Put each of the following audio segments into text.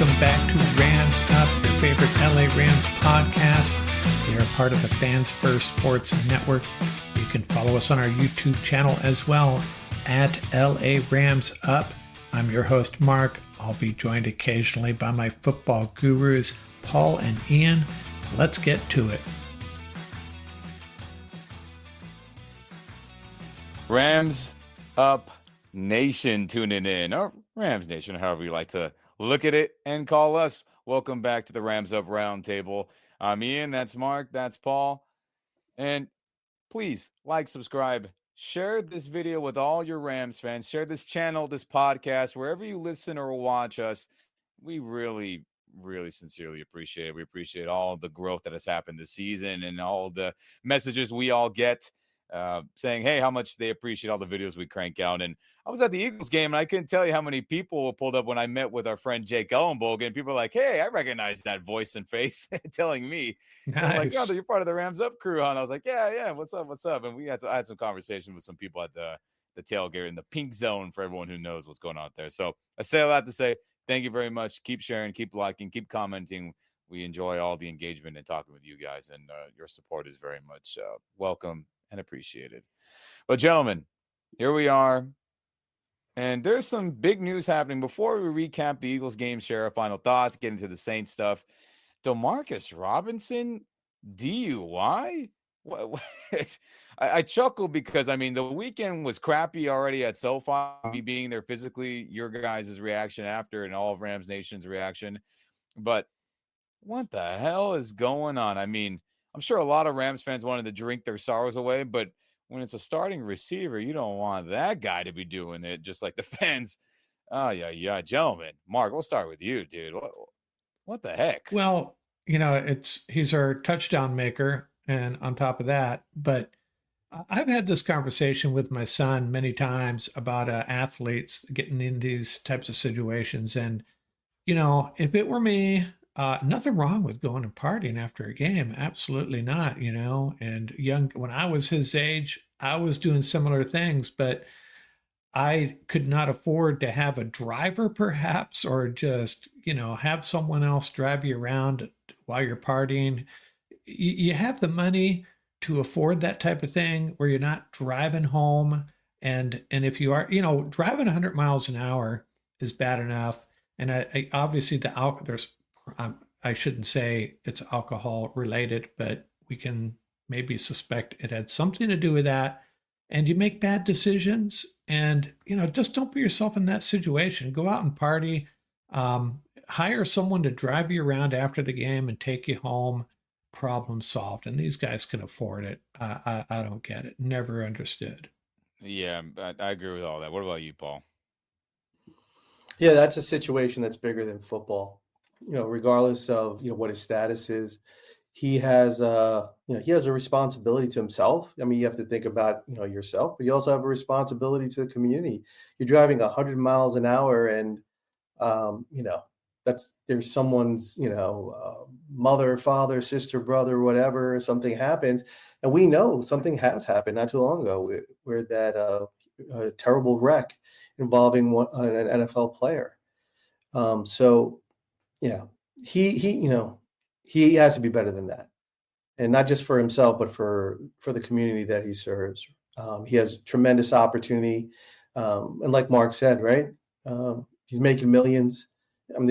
welcome back to Rams Up, your favorite LA Rams podcast. We are part of the Fans First Sports Network. You can follow us on our YouTube channel as well at LA Rams Up. I'm your host, Mark. I'll be joined occasionally by my football gurus, Paul and Ian. Let's get to it. Rams Up Nation tuning in, or Rams Nation, however you like to look at it and call us. Welcome back to the Rams Up Roundtable. I'm Ian, that's Mark, that's Paul. And please like, subscribe, share this video with all your Rams fans. Share this channel, this podcast, wherever you listen or watch us. We really sincerely appreciate it. We appreciate all the growth that has happened this season and all the messages we all get saying, hey, how much they appreciate all the videos we crank out. And I was at the Eagles game, and I couldn't tell you how many people pulled up when I met with our friend Jake Ellenbogen. People are like, hey, I recognize that voice and face telling me. Nice. And I'm like, oh, you're part of the Rams Up crew, huh? And I was like, yeah, what's up? And I had some conversation with some people at the tailgate in the pink zone for everyone who knows what's going on out there. So I say a lot to say thank you very much. Keep sharing, keep liking, keep commenting. We enjoy all the engagement and talking with you guys, and your support is very much welcome and appreciated. But gentlemen, here we are. And there's some big news happening. Before we recap the Eagles game, share our final thoughts, get into the Saints stuff. Demarcus Robinson, DUI? I chuckle because, I mean, the weekend was crappy already at SoFi, me being there physically, your guys' reaction after, and all of Rams Nation's reaction. But what the hell is going on? I mean, I'm sure a lot of Rams fans wanted to drink their sorrows away, but when it's a starting receiver, you don't want that guy to be doing it, just like the fans. Oh, yeah, gentlemen. Mark, we'll start with you, dude. What the heck? Well, he's our touchdown maker, and on top of that, but I've had this conversation with my son many times about athletes getting in these types of situations. And, if it were me, nothing wrong with going and partying after a game. Absolutely not, and when I was his age, I was doing similar things, but I could not afford to have a driver perhaps, or just, have someone else drive you around while you're partying. You have the money to afford that type of thing where you're not driving home. And if you are, driving 100 miles an hour is bad enough. And I obviously I shouldn't say it's alcohol related, but we can maybe suspect it had something to do with that. And you make bad decisions, and just don't put yourself in that situation. Go out and party. Hire someone to drive you around after the game and take you home. Problem solved. And these guys can afford it. I don't get it. Never understood. Yeah, I agree with all that. What about you, Paul? Yeah, that's a situation that's bigger than football. Regardless of what his status is, he has a responsibility to himself. I mean, you have to think about yourself, but you also have a responsibility to the community. You're driving 100 miles an hour, and there's someone's mother, father, sister, brother, whatever. Something happens, and we know something has happened not too long ago where that a terrible wreck involving an NFL player. So yeah, he has to be better than that, and not just for himself, but for the community that he serves. He has tremendous opportunity, and like Mark said, right, he's making millions. I mean,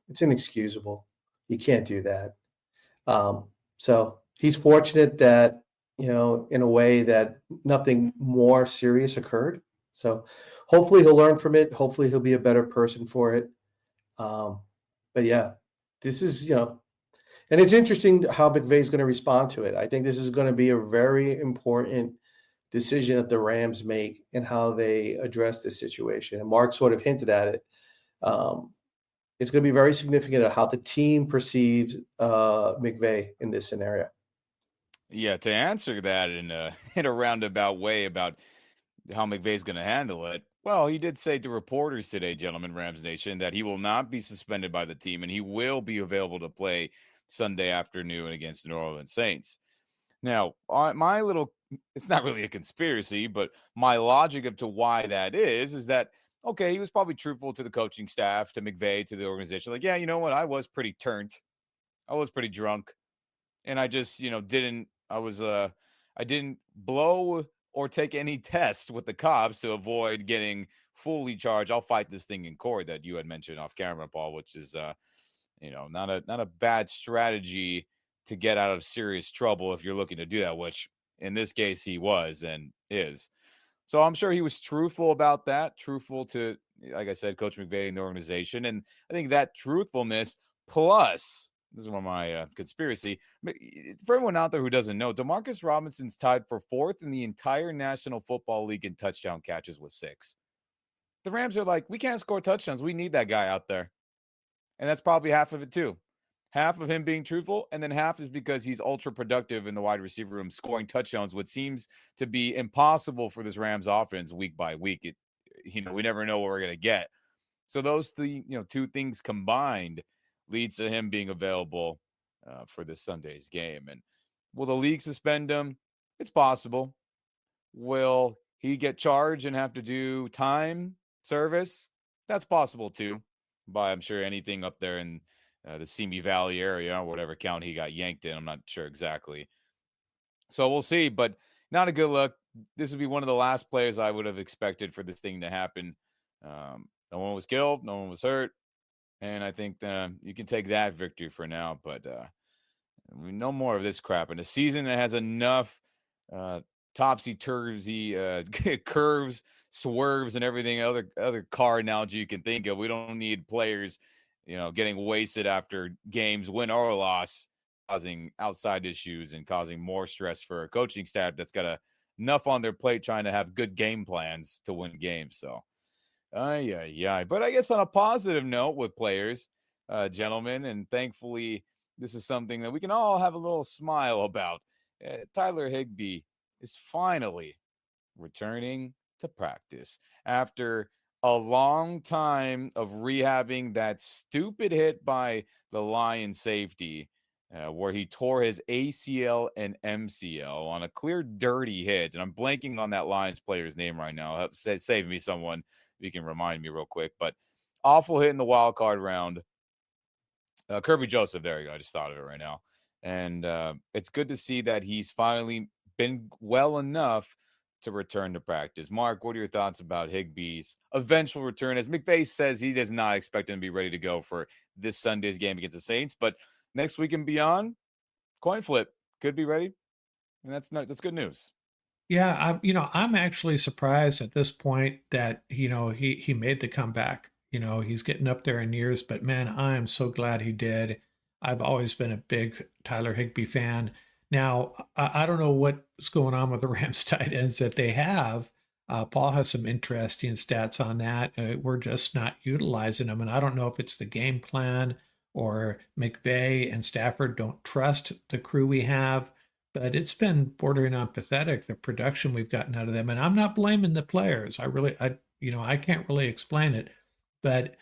it's inexcusable. You can't do that. So he's fortunate that in a way that nothing more serious occurred. So hopefully he'll learn from it. Hopefully he'll be a better person for it. But yeah, this is, and it's interesting how McVay is going to respond to it. I think this is going to be a very important decision that the Rams make in how they address this situation. And Mark sort of hinted at it. It's going to be very significant of how the team perceives McVay in this scenario. Yeah, to answer that in a roundabout way about how McVay's going to handle it, well, he did say to reporters today, gentlemen, Rams Nation, that he will not be suspended by the team and he will be available to play Sunday afternoon against the New Orleans Saints. Now, it's not really a conspiracy, but my logic of to why that is that okay, he was probably truthful to the coaching staff, to McVay, to the organization. Like, yeah, you know what? I was pretty turned. I was pretty drunk. And I just, I didn't blow or take any tests with the cops to avoid getting fully charged. I'll fight this thing in court that you had mentioned off camera, Paul, which is not a bad strategy to get out of serious trouble if you're looking to do that, which in this case he was and is. So I'm sure he was truthful about that, truthful to, like I said, Coach McVay and the organization. And I think that truthfulness plus, this is one of my conspiracy, for everyone out there who doesn't know, Demarcus Robinson's tied for 4th in the entire National Football League in touchdown catches with 6. The Rams are like, we can't score touchdowns. We need that guy out there. And that's probably half of it too. Half of him being truthful, and then half is because he's ultra productive in the wide receiver room, scoring touchdowns, what seems to be impossible for this Rams offense week by week. We never know what we're going to get. So those two things combined leads to him being available for this Sunday's game. And will the league suspend him? It's possible. Will he get charged and have to do time service? That's possible too. By I'm sure anything up there in the Simi Valley area, or whatever county he got yanked in. I'm not sure exactly. So we'll see, but not a good look. This would be one of the last plays I would have expected for this thing to happen. No one was killed, no one was hurt, and I think you can take that victory for now. But no more of this crap in a season that has enough topsy-turvy curves, swerves, and everything other car analogy you can think of. We don't need players getting wasted after games, win or loss, causing outside issues and causing more stress for a coaching staff that's got enough on their plate trying to have good game plans to win games. So, yeah. But I guess on a positive note with players, gentlemen, and thankfully this is something that we can all have a little smile about. Tyler Higbee is finally returning to practice after a long time of rehabbing that stupid hit by the Lion safety, where he tore his ACL and MCL on a clear dirty hit. And I'm blanking on that Lions player's name right now. Save me, someone. If you can remind me real quick. But awful hit in the wild card round. Kirby Joseph, there you go. I just thought of it right now. And it's good to see that he's finally been well enough to return to practice. Mark, what are your thoughts about Higbee's eventual return? As McVay says, he does not expect him to be ready to go for this Sunday's game against the Saints, but next week and beyond, coin flip, could be ready, and that's good news. Yeah, I'm actually surprised at this point that he made the comeback. He's getting up there in years, but man, I am so glad he did. I've always been a big Tyler Higbee fan. Now, I don't know what's going on with the Rams tight ends that they have. Paul has some interesting stats on that. We're just not utilizing them, and I don't know if it's the game plan or McVay and Stafford don't trust the crew we have, but it's been bordering on pathetic, the production we've gotten out of them. And I'm not blaming the players. I can't really explain it, but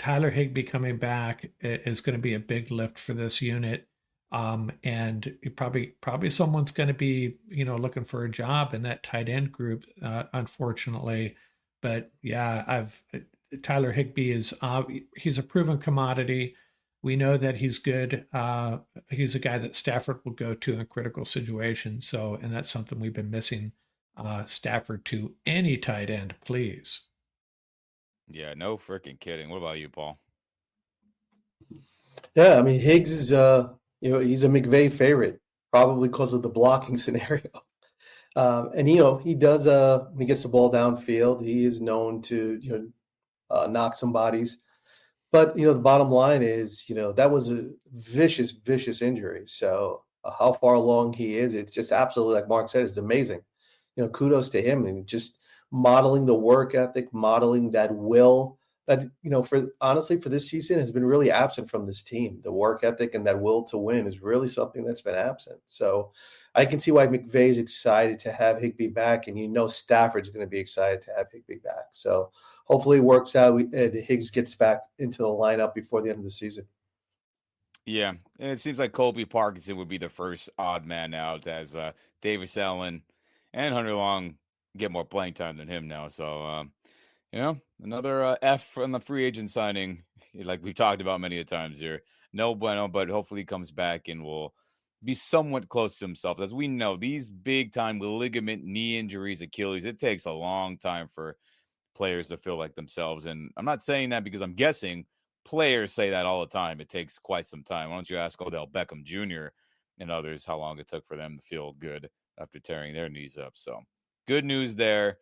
Tyler Higbee coming back is going to be a big lift for this unit. And probably someone's going to be, looking for a job in that tight end group, unfortunately. But yeah, Tyler Higbee he's a proven commodity. We know that he's good. He's a guy that Stafford will go to in critical situations. So, and that's something we've been missing. Stafford to any tight end, please. Yeah, no freaking kidding. What about you, Paul? Yeah, I mean Higgs is he's a McVay favorite, probably because of the blocking scenario. And he does when he gets the ball downfield, he is known to knock some bodies. But the bottom line is that was a vicious injury. So how far along he is, it's just absolutely, like Mark said, it's amazing. Kudos to him, and just modeling the work ethic, modeling that will that for this season has been really absent from this team. The work ethic and that will to win is really something that's been absent. So I can see why McVay is excited to have Higbee back, and Stafford's going to be excited to have Higbee back. So hopefully it works out. Higgs gets back into the lineup before the end of the season. Yeah, and it seems like Colby Parkinson would be the first odd man out, as Davis Allen and Hunter Long get more playing time than him now. So Another F on the free agent signing, like we've talked about many a times here. No bueno, but hopefully he comes back and will be somewhat close to himself. As we know, these big time ligament knee injuries, Achilles, it takes a long time for players to feel like themselves. And I'm not saying that because I'm guessing players say that all the time. It takes quite some time. Why don't you ask Odell Beckham Jr. and others how long it took for them to feel good after tearing their knees up? So good news there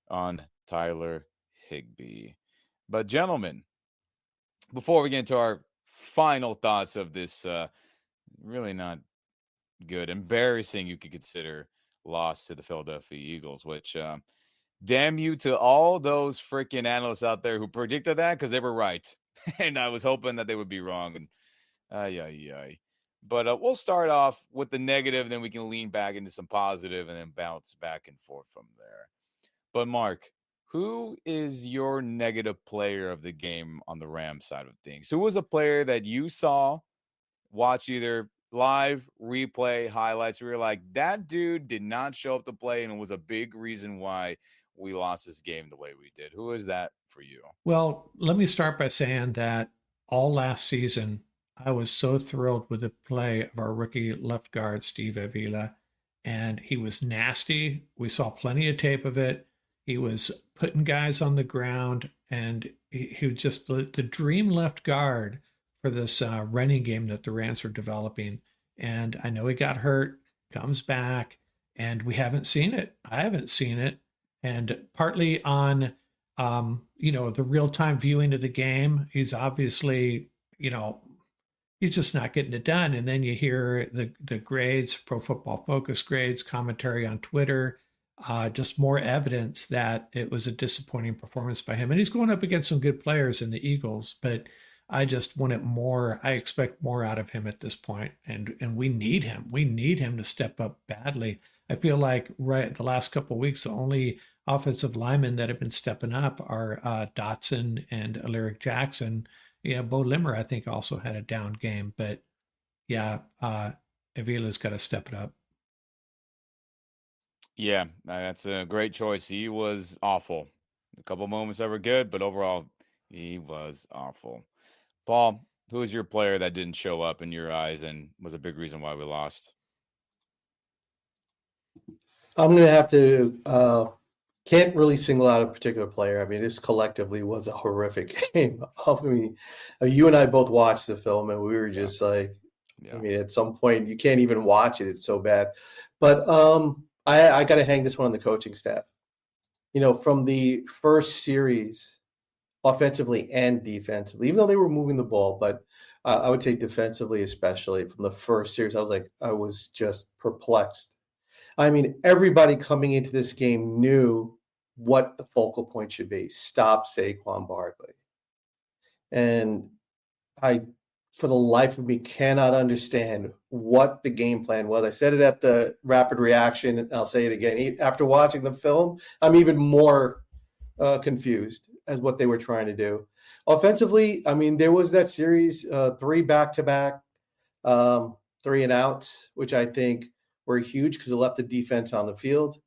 on Tyler Higbee. But gentlemen, before we get into our final thoughts of this really not good, embarrassing, you could consider, loss to the Philadelphia Eagles, which damn you to all those freaking analysts out there who predicted that, because they were right. And I was hoping that they would be wrong. And But we'll start off with the negative, then we can lean back into some positive and then bounce back and forth from there. But Mark, who is your negative player of the game on the Rams side of things? Who was a player that you saw, watch either live, replay, highlights, where you're like, that dude did not show up to play and it was a big reason why we lost this game the way we did? Who is that for you? Well, let me start by saying that all last season, I was so thrilled with the play of our rookie left guard, Steve Avila. And he was nasty. We saw plenty of tape of it. He was putting guys on the ground, and he was just the dream left guard for this running game that the Rams were developing. And I know he got hurt, comes back, and we haven't seen it. I haven't seen it. And partly on the real time viewing of the game. He's obviously, he's just not getting it done. And then you hear the grades, Pro Football Focus grades, commentary on Twitter, just more evidence that it was a disappointing performance by him. And he's going up against some good players in the Eagles, but I just wanted more. I expect more out of him at this point, and we need him. We need him to step up badly. I feel like right the last couple of weeks, the only offensive linemen that have been stepping up are Dotson and Alaric Jackson. Yeah, Bo Limmer, I think, also had a down game, but yeah, Avila's got to step it up. Yeah, that's a great choice. He was awful. A couple moments that were good, but overall, he was awful. Paul, who is your player that didn't show up in your eyes and was a big reason why we lost? I'm going to have to can't really single out a particular player. I mean, this collectively was a horrific game. I mean, you and I both watched the film, and we were just like, I mean, at some point you can't even watch it; it's so bad. But I got to hang this one on the coaching staff. From the first series, offensively and defensively, even though they were moving the ball, but I would say defensively, especially from the first series, I was just perplexed. I mean, everybody coming into this game knew what the focal point should be. Stop Saquon Barkley. And I, for the life of me, cannot understand what the game plan was. I said it at the rapid reaction, and I'll say it again. After watching the film, I'm even more confused as what they were trying to do. Offensively, I mean, there was that series, 3 back-to-back, 3 and outs, which I think were huge because it left the defense on the field.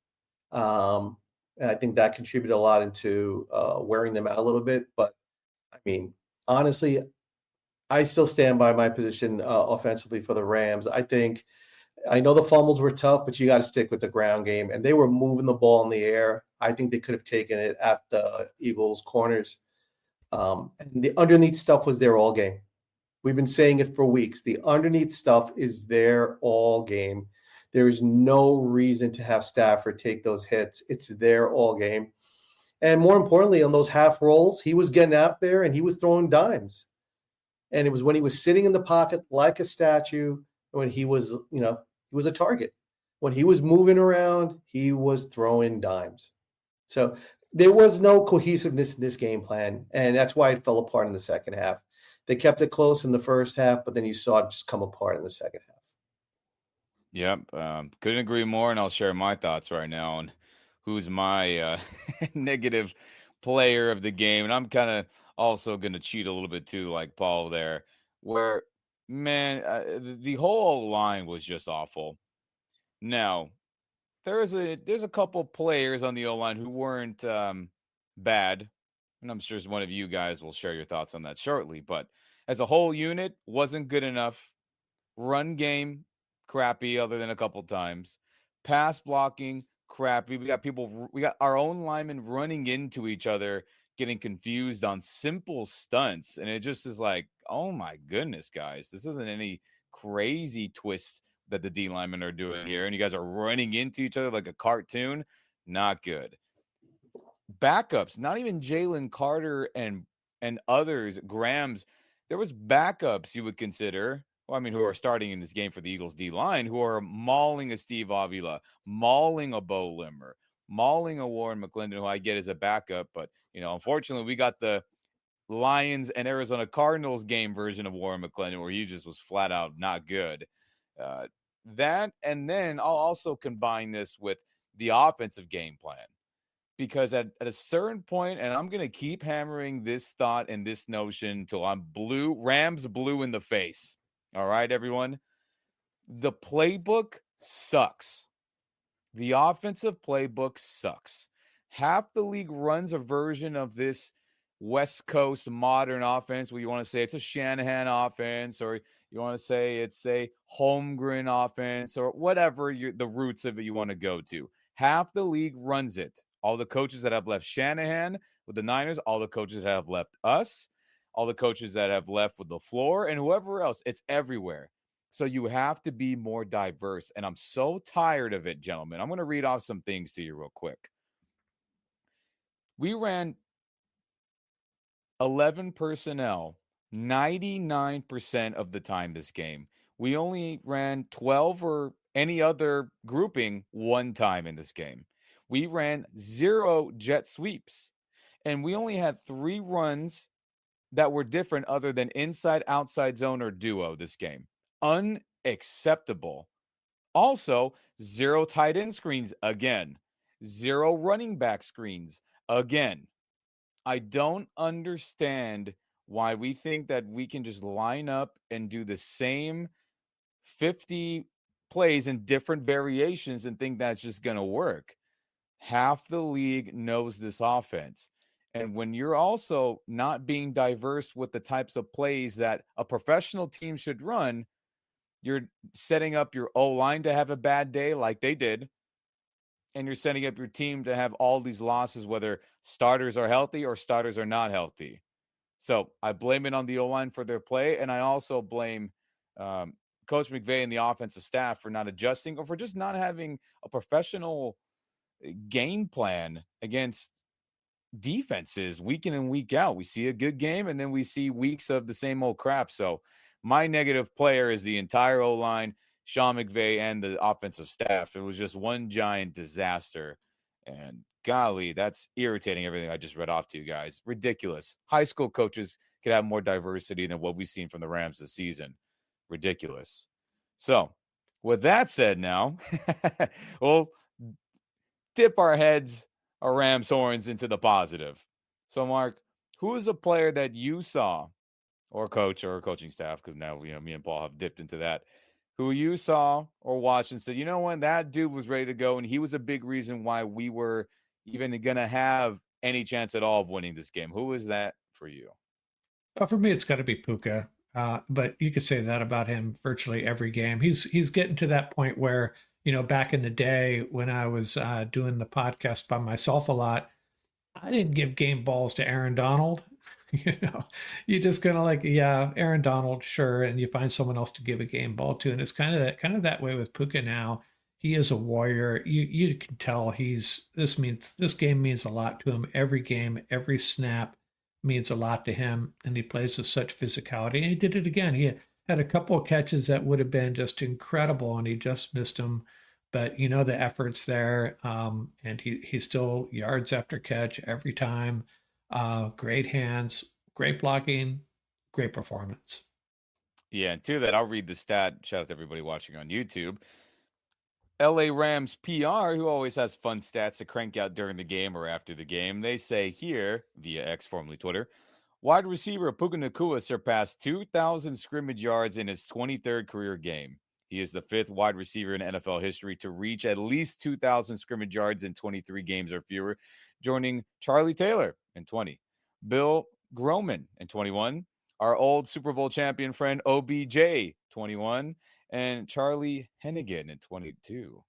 And I think that contributed a lot into wearing them out a little bit. But, I mean, honestly, I still stand by my position offensively for the Rams. I know the fumbles were tough, but you got to stick with the ground game. And they were moving the ball in the air. I think they could have taken it at the Eagles' corners. And the underneath stuff was there all game. We've been saying it for weeks. The underneath stuff is there all game. There is no reason to have Stafford take those hits. It's there all game. And more importantly, on those half rolls, he was getting out there and he was throwing dimes. And it was when he was sitting in the pocket like a statue, when he was, he was a target. When he was moving around, he was throwing dimes. So there was no cohesiveness in this game plan, and that's why it fell apart in the second half. They kept it close in the first half, but then you saw it just come apart in the second half. Yep. Couldn't agree more. And I'll share my thoughts right now on who's my negative player of the game. And I'm kind of also going to cheat a little bit too, like Paul there, where, man, the whole line was just awful. Now, there's a couple players on the O line who weren't bad. And I'm sure one of you guys will share your thoughts on that shortly. But as a whole unit, wasn't good enough. Run game, crappy, other than a couple times. Pass blocking, crappy. We got our own linemen running into each other, getting confused on simple stunts. And it just is like, oh my goodness, guys, this isn't any crazy twist that the D linemen are doing here. And you guys are running into each other like a cartoon. Not good. Backups, not even Jalen Carter and others, Grams. There was backups you would consider. Well, I mean, who are starting in this game for the Eagles D line, who are mauling a Steve Avila, mauling a Bo Limmer, mauling a Warren McClendon, who I get as a backup. But, unfortunately, we got the Lions and Arizona Cardinals game version of Warren McClendon, where he just was flat out not good. That, and then I'll also combine this with the offensive game plan. Because at a certain point, and I'm going to keep hammering this thought and this notion till I'm Rams blue in the face. All right, everyone? The playbook sucks. The offensive playbook sucks. Half the league runs a version of this West Coast modern offense where you want to say it's a Shanahan offense, or you want to say it's a Holmgren offense, or whatever the roots of it you want to go to. Half the league runs it. All the coaches that have left Shanahan with the Niners, all the coaches that have left us, all the coaches that have left with LaFleur, and whoever else. It's everywhere. So you have to be more diverse. And I'm so tired of it, gentlemen. I'm going to read off some things to you real quick. We ran 11 personnel 99% of the time this game. We only ran 12 or any other grouping one time in this game. We ran 0 jet sweeps, and we only had 3 runs that were different other than inside, outside zone, or duo this game. Unacceptable. Also, 0 tight end screens again. 0 running back screens again. I don't understand why we think that we can just line up and do the same 50 plays in different variations and think that's just going to work. Half the league knows this offense. And when you're also not being diverse with the types of plays that a professional team should run, you're setting up your O-line to have a bad day like they did. And you're setting up your team to have all these losses, whether starters are healthy or starters are not healthy. So I blame it on the O-line for their play. And I also blame Coach McVay and the offensive staff for not adjusting or for just not having a professional game plan against defenses week in and week out. We see a good game and then we see weeks of the same old crap. So my negative player is the entire O-line, Sean McVay, and the offensive staff. It was just one giant disaster. And golly, that's irritating, everything I just read off to you guys. Ridiculous. High school coaches could have more diversity than what we've seen from the Rams this season. Ridiculous. So with that said now, we'll dip our heads, our Rams horns, into the positive. So Mark, who is a player that you saw, or coach or coaching staff, because now me and Paul have dipped into that, who you saw or watched and said, when that dude was ready to go and he was a big reason why we were even going to have any chance at all of winning this game? Who is that for you? Well, for me, it's got to be Puka. But you could say that about him virtually every game. He's getting to that point where, back in the day when I was doing the podcast by myself a lot, I didn't give game balls to Aaron Donald. You just kind of like, yeah, Aaron Donald, sure, and you find someone else to give a game ball to, and it's kind of that way with Puka now. He is a warrior. You can tell this game means a lot to him. Every game, every snap means a lot to him, and he plays with such physicality. And he did it again. He had a couple of catches that would have been just incredible, and he just missed them. But the effort's there, and he still yards after catch every time. Great hands, great blocking, great performance. Yeah, and to that, I'll read the stat. Shout out to everybody watching on YouTube. LA Rams PR, who always has fun stats to crank out during the game or after the game, they say here, via X, formerly Twitter, wide receiver Puka Nacua surpassed 2,000 scrimmage yards in his 23rd career game. He is the 5th wide receiver in NFL history to reach at least 2,000 scrimmage yards in 23 games or fewer. joining Charlie Taylor in 20, Bill Groman in 21, our old Super Bowl champion friend OBJ 21, and Charlie Hennigan in 22.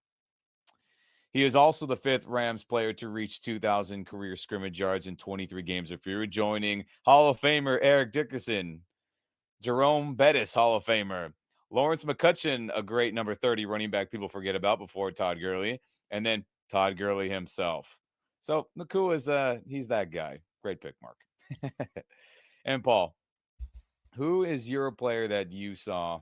He is also the 5th Rams player to reach 2,000 career scrimmage yards in 23 games or fewer, joining Hall of Famer Eric Dickerson, Jerome Bettis, Hall of Famer, Lawrence McCutcheon, a great number 30 running back people forget about before Todd Gurley, and then Todd Gurley himself. So Nakua is he's that guy. Great pick, Mark. And Paul, who is your player that you saw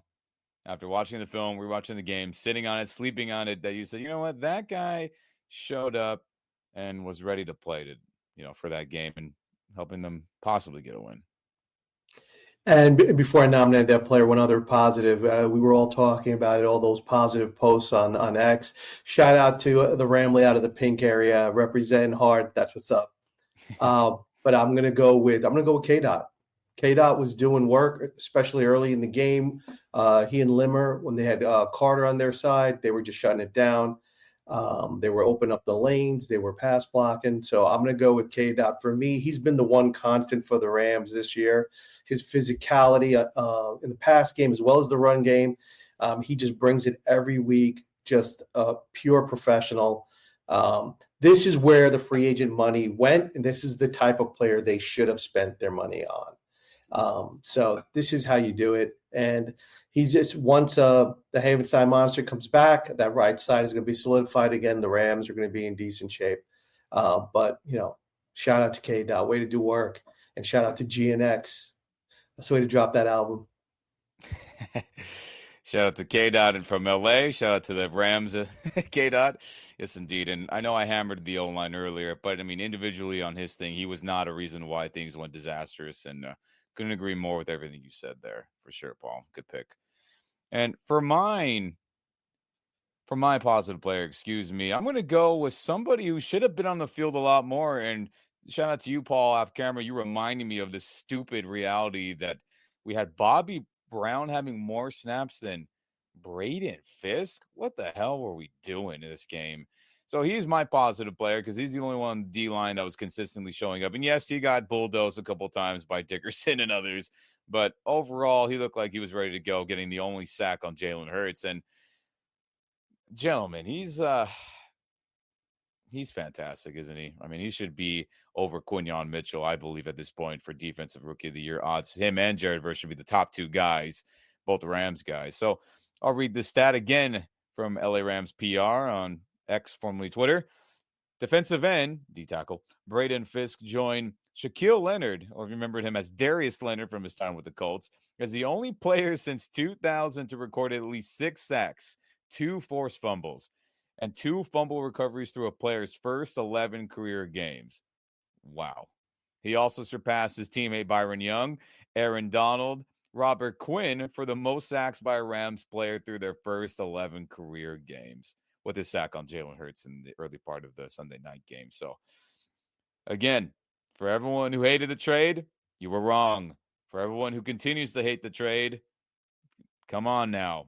after watching the film, rewatching the game, sitting on it, sleeping on it, that you said, you know what, that guy showed up and was ready to play for that game and helping them possibly get a win? And before I nominate that player, one other positive, we were all talking about it, all those positive posts on X. Shout out to the Ramley out of the pink area, representing hard. That's what's up. But I'm gonna go with K-Dot. K-Dot was doing work, especially early in the game. He and Limmer, when they had Carter on their side, they were just shutting it down. They were opening up the lanes. They were pass blocking. So I'm going to go with K-Dot. For me, he's been the one constant for the Rams this year. His physicality in the pass game as well as the run game, he just brings it every week, just a pure professional. This is where the free agent money went, and this is the type of player they should have spent their money on. So this is how you do it. And he's just, once the Havenstein Monster comes back, that right side is going to be solidified again. The Rams are going to be in decent shape. But, shout out to K-Dot, way to do work. And shout out to GNX. That's the way to drop that album. Shout out to K-Dot and from LA. Shout out to the Rams, K-Dot. Yes, indeed. And I know I hammered the O-line earlier, but I mean, individually on his thing, he was not a reason why things went disastrous. And couldn't agree more with everything you said there, for sure, Paul. Good pick. And for my positive player, I'm going to go with somebody who should have been on the field a lot more. And shout out to you, Paul, off camera. You reminding me of this stupid reality that we had Bobby Brown having more snaps than Braden Fisk. What the hell were we doing in this game? So he's my positive player because he's the only one on the D-line that was consistently showing up. And yes, he got bulldozed a couple of times by Dickerson and others. But overall, he looked like he was ready to go, getting the only sack on Jalen Hurts. And gentlemen, he's fantastic, isn't he? I mean, he should be over Quinyon Mitchell, I believe, at this point for Defensive Rookie of the Year odds. Him and Jared Verse should be the top 2 guys, both Rams guys. So I'll read this stat again from LA Rams PR on X, formerly Twitter. Defensive end, D-tackle, Braden Fisk joined Shaquille Leonard, or remembered him as Darius Leonard from his time with the Colts, as the only player since 2000 to record at least 6 sacks, 2 forced fumbles, and 2 fumble recoveries through a player's first 11 career games. Wow. He also surpassed his teammate Byron Young, Aaron Donald, Robert Quinn for the most sacks by a Rams player through their first 11 career games, with his sack on Jalen Hurts in the early part of the Sunday night game. So, again, for everyone who hated the trade, you were wrong. For everyone who continues to hate the trade, come on now.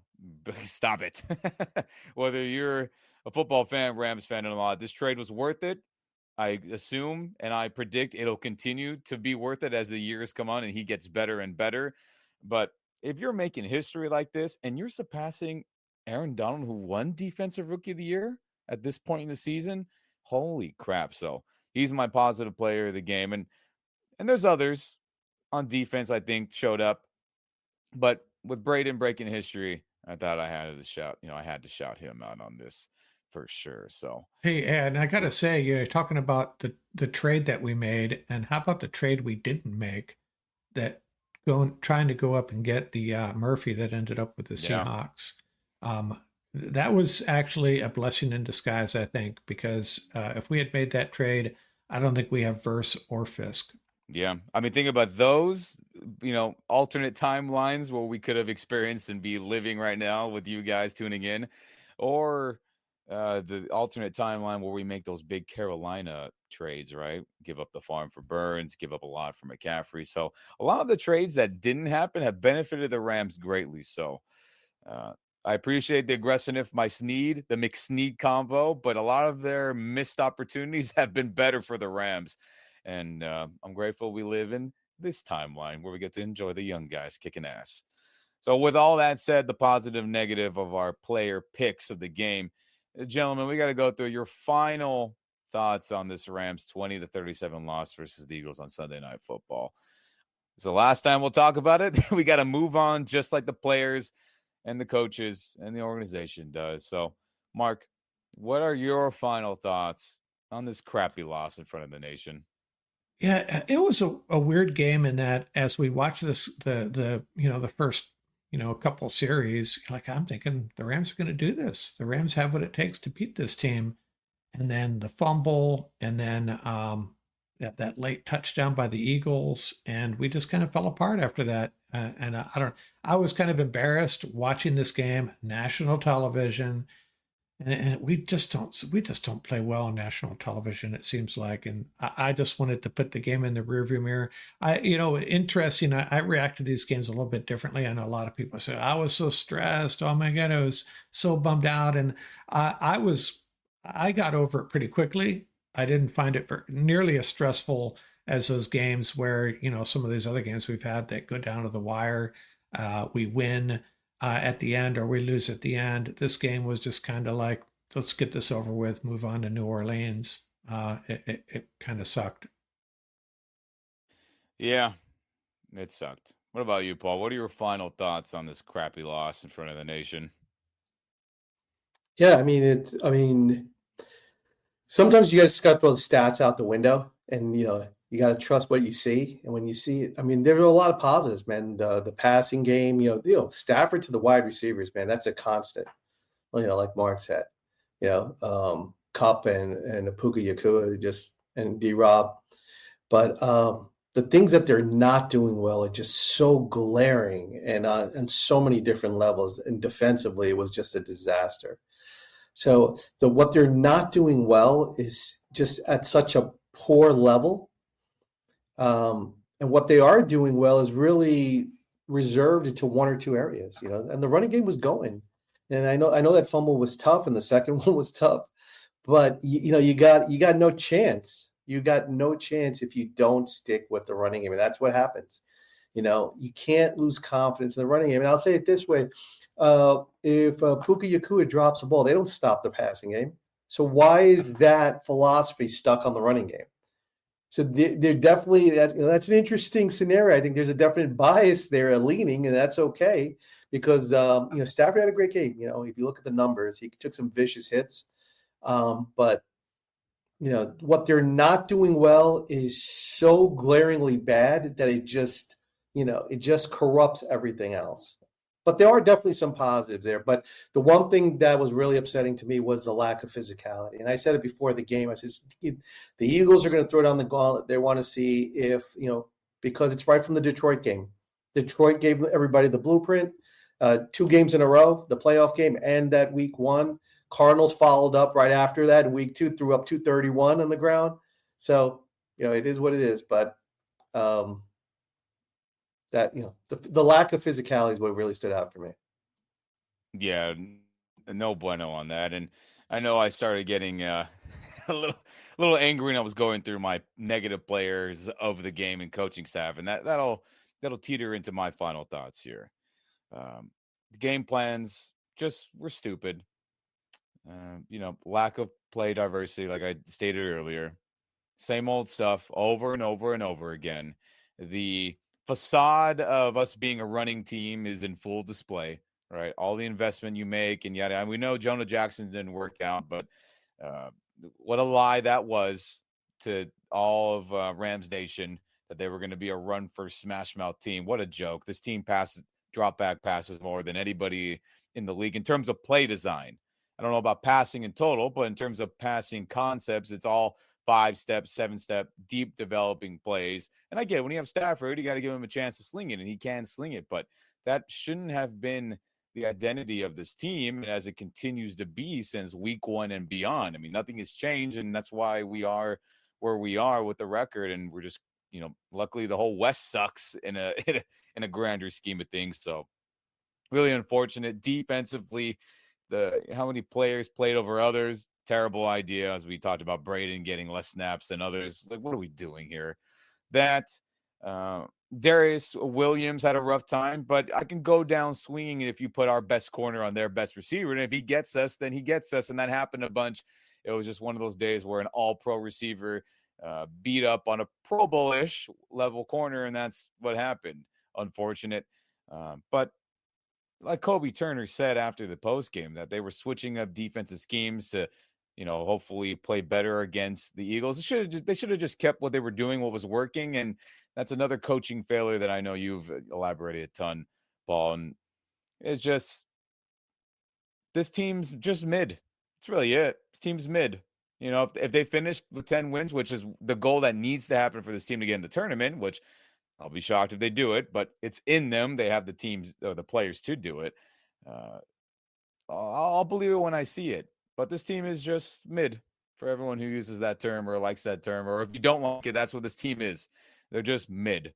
Stop it. Whether you're a football fan, Rams fan, and a lot, this trade was worth it. I assume and I predict it'll continue to be worth it as the years come on and he gets better and better. But if you're making history like this and you're surpassing Aaron Donald, who won Defensive Rookie of the Year at this point in the season, holy crap. So he's my positive player of the game. And there's others on defense I think showed up. But with Braden breaking history, I thought I had to shout, I had to shout him out on this for sure. So Hey, and I gotta say, you're talking about the trade that we made, and how about the trade we didn't make? That trying to go up and get the Murphy that ended up with the Seahawks. That was actually a blessing in disguise, I think, because if we had made that trade, I don't think we have Verse or Fisk. Yeah. I mean, think about those, alternate timelines where we could have experienced and be living right now with you guys tuning in, or the alternate timeline where we make those big Carolina trades, right? Give up the farm for Burns, give up a lot for McCaffrey. So a lot of the trades that didn't happen have benefited the Rams greatly. So I appreciate the aggressiveness, my Snead, the McSnead combo, but a lot of their missed opportunities have been better for the Rams. And I'm grateful we live in this timeline where we get to enjoy the young guys kicking ass. So, with all that said, the positive, negative of our player picks of the game, gentlemen, we got to go through your final thoughts on this Rams 20-37 loss versus the Eagles on Sunday Night Football. It's the last time we'll talk about it. We got to move on, just like the players and the coaches and the organization does. So, Mark, what are your final thoughts on this crappy loss in front of the nation? Yeah, it was a weird game in that as we watch this, the first, couple series, like I'm thinking the Rams are going to do this. The Rams have what it takes to beat this team. And then the fumble, and then that late touchdown by the Eagles, and we just kind of fell apart after that. And I was kind of embarrassed watching this game, national television, and we just don't play well on national television. It seems like, and I just wanted to put the game in the rearview mirror. Interesting. I react to these games a little bit differently. I know a lot of people say I was so stressed. Oh my god, I was so bummed out, and I got over it pretty quickly. I didn't find it nearly as stressful as those games where, some of these other games we've had that go down to the wire. We win at the end or we lose at the end. This game was just kind of like, let's get this over with, move on to New Orleans. It kind of sucked. Yeah, it sucked. What about you, Paul? What are your final thoughts on this crappy loss in front of the nation? Yeah, sometimes you just got to throw the stats out the window, and you got to trust what you see. And when you see it, there were a lot of positives, man. The passing game, Stafford to the wide receivers, man, that's a constant. Like Mark said, Cup and Puka Yakua and D Rob, but the things that they're not doing well are just so glaring and on so many different levels. And defensively, it was just a disaster. So what they're not doing well is just at such a poor level. And what they are doing well is really reserved to one or two areas, and the running game was going. And I know that fumble was tough and the second one was tough, but you got no chance. You got no chance if you don't stick with the running game. And that's what happens. You can't lose confidence in the running game. And I'll say it this way. If Puka Yakua drops the ball, they don't stop the passing game. So why is that philosophy stuck on the running game? So they're definitely that's an interesting scenario. I think there's a definite bias there, leaning, and that's okay because Stafford had a great game. If you look at the numbers, he took some vicious hits, but what they're not doing well is so glaringly bad that it just corrupts everything else. But there are definitely some positives there. But the one thing that was really upsetting to me was the lack of physicality. And I said it before the game. I said, the Eagles are going to throw down the gauntlet. They want to see if, because it's right from the Detroit game. Detroit gave everybody the blueprint, 2 games in a row, the playoff game and that week 1. Cardinals followed up right after that in week 2, threw up 231 on the ground. So, it is what it is. But that the lack of physicality is what really stood out for me. Yeah, no bueno on that. And I know I started getting a little angry when I was going through my negative players of the game and coaching staff, and that'll teeter into my final thoughts here. The game plans just were stupid. Lack of play diversity, like I stated earlier. Same old stuff over and over and over again. The facade of us being a running team is in full display, right? All the investment you make and yada. And we know Jonah Jackson didn't work out, but what a lie that was to all of Rams Nation that they were going to be a run first smash mouth team. What a joke. This team drop back passes more than anybody in the league in terms of play design. I don't know about passing in total, but in terms of passing concepts, it's all 5-step, 7-step, deep developing plays. And I get it. When you have Stafford, you got to give him a chance to sling it, and he can sling it. But that shouldn't have been the identity of this team as it continues to be since week 1 and beyond. Nothing has changed, and that's why we are where we are with the record. And we're just, luckily the whole West sucks in a grander scheme of things. So Really unfortunate. Defensively, how many players played over others? Terrible idea, as we talked about Braden getting less snaps than others. Like, what are we doing here? That Darius Williams had a rough time, but I can go down swinging if you put our best corner on their best receiver. And if he gets us, then he gets us. And that happened a bunch. It was just one of those days where an all-pro receiver beat up on a Pro Bowl-ish level corner, and that's what happened. Unfortunate. But like Kobe Turner said after the post game, that they were switching up defensive schemes to, hopefully play better against the Eagles. They should have just kept what they were doing, what was working. And that's another coaching failure that I know you've elaborated a ton, Paul. And it's just, this team's just mid. That's really it. This team's mid. If they finished with 10 wins, which is the goal that needs to happen for this team to get in the tournament, which I'll be shocked if they do it, but it's in them. They have the teams or the players to do it. I'll believe it when I see it. But this team is just mid, for everyone who uses that term or likes that term. Or if you don't like it, that's what this team is. They're just mid.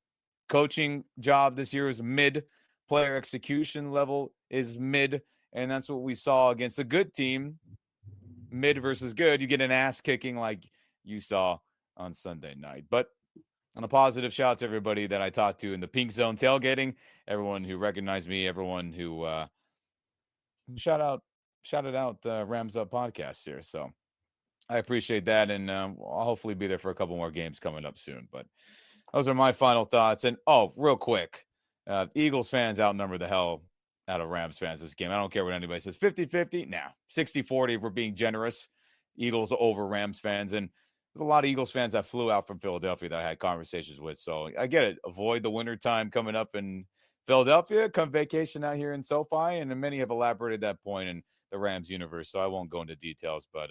Coaching job this year is mid. Player execution level is mid. And that's what we saw against a good team. Mid versus good. You get an ass kicking like you saw on Sunday night. But on a positive, shout out to everybody that I talked to in the Pink Zone tailgating, everyone who recognized me, everyone who shouted out Rams Up podcast here. So I appreciate that, and I'll hopefully be there for a couple more games coming up soon. But those are my final thoughts. And real quick, Eagles fans outnumber the hell out of Rams fans this game. I don't care what anybody says. 50-50? Nah. 60-40 if we're being generous. Eagles over Rams fans. And there's a lot of Eagles fans that flew out from Philadelphia that I had conversations with. So I get it. Avoid the winter time coming up in Philadelphia. Come vacation out here in SoFi. And many have elaborated that point in the Rams universe. So I won't go into details. But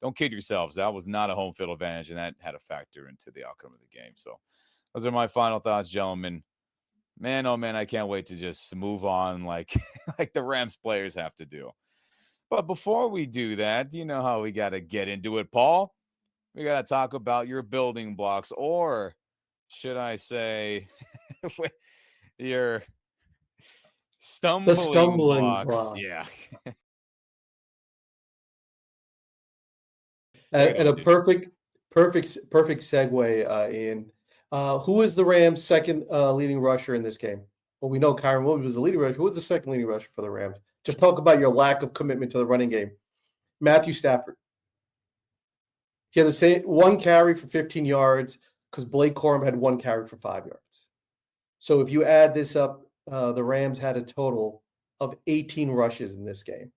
don't kid yourselves. That was not a home field advantage. And that had a factor into the outcome of the game. So those are my final thoughts, gentlemen. Man, oh man, I can't wait to just move on like the Rams players have to do. But before we do that, you know how we got to get into it, Paul? We got to talk about your building blocks, or should I say your stumbling blocks. Yeah. And a perfect segue, Ian. Who is the Rams' second leading rusher in this game? Well, we know Kyron Williams was the leading rusher. Who was the second leading rusher for the Rams? Just talk about your lack of commitment to the running game. Matthew Stafford. He had the same one carry for 15 yards because Blake Corum had one carry for 5 yards. So if you add this up, the Rams had a total of 18 rushes in this game.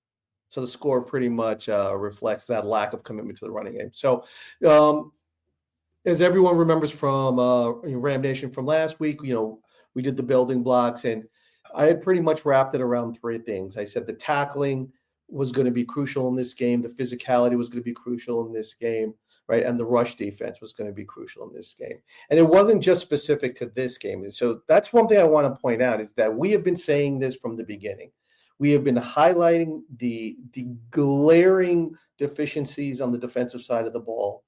So the score pretty much reflects that lack of commitment to the running game. So as everyone remembers from Ram Nation from last week, we did the building blocks, and I had pretty much wrapped it around three things. I said the tackling was going to be crucial in this game. The physicality was going to be crucial in this game, right? And the rush defense was going to be crucial in this game. And it wasn't just specific to this game. And so that's one thing I want to point out is that we have been saying this from the beginning. We have been highlighting the glaring deficiencies on the defensive side of the ball.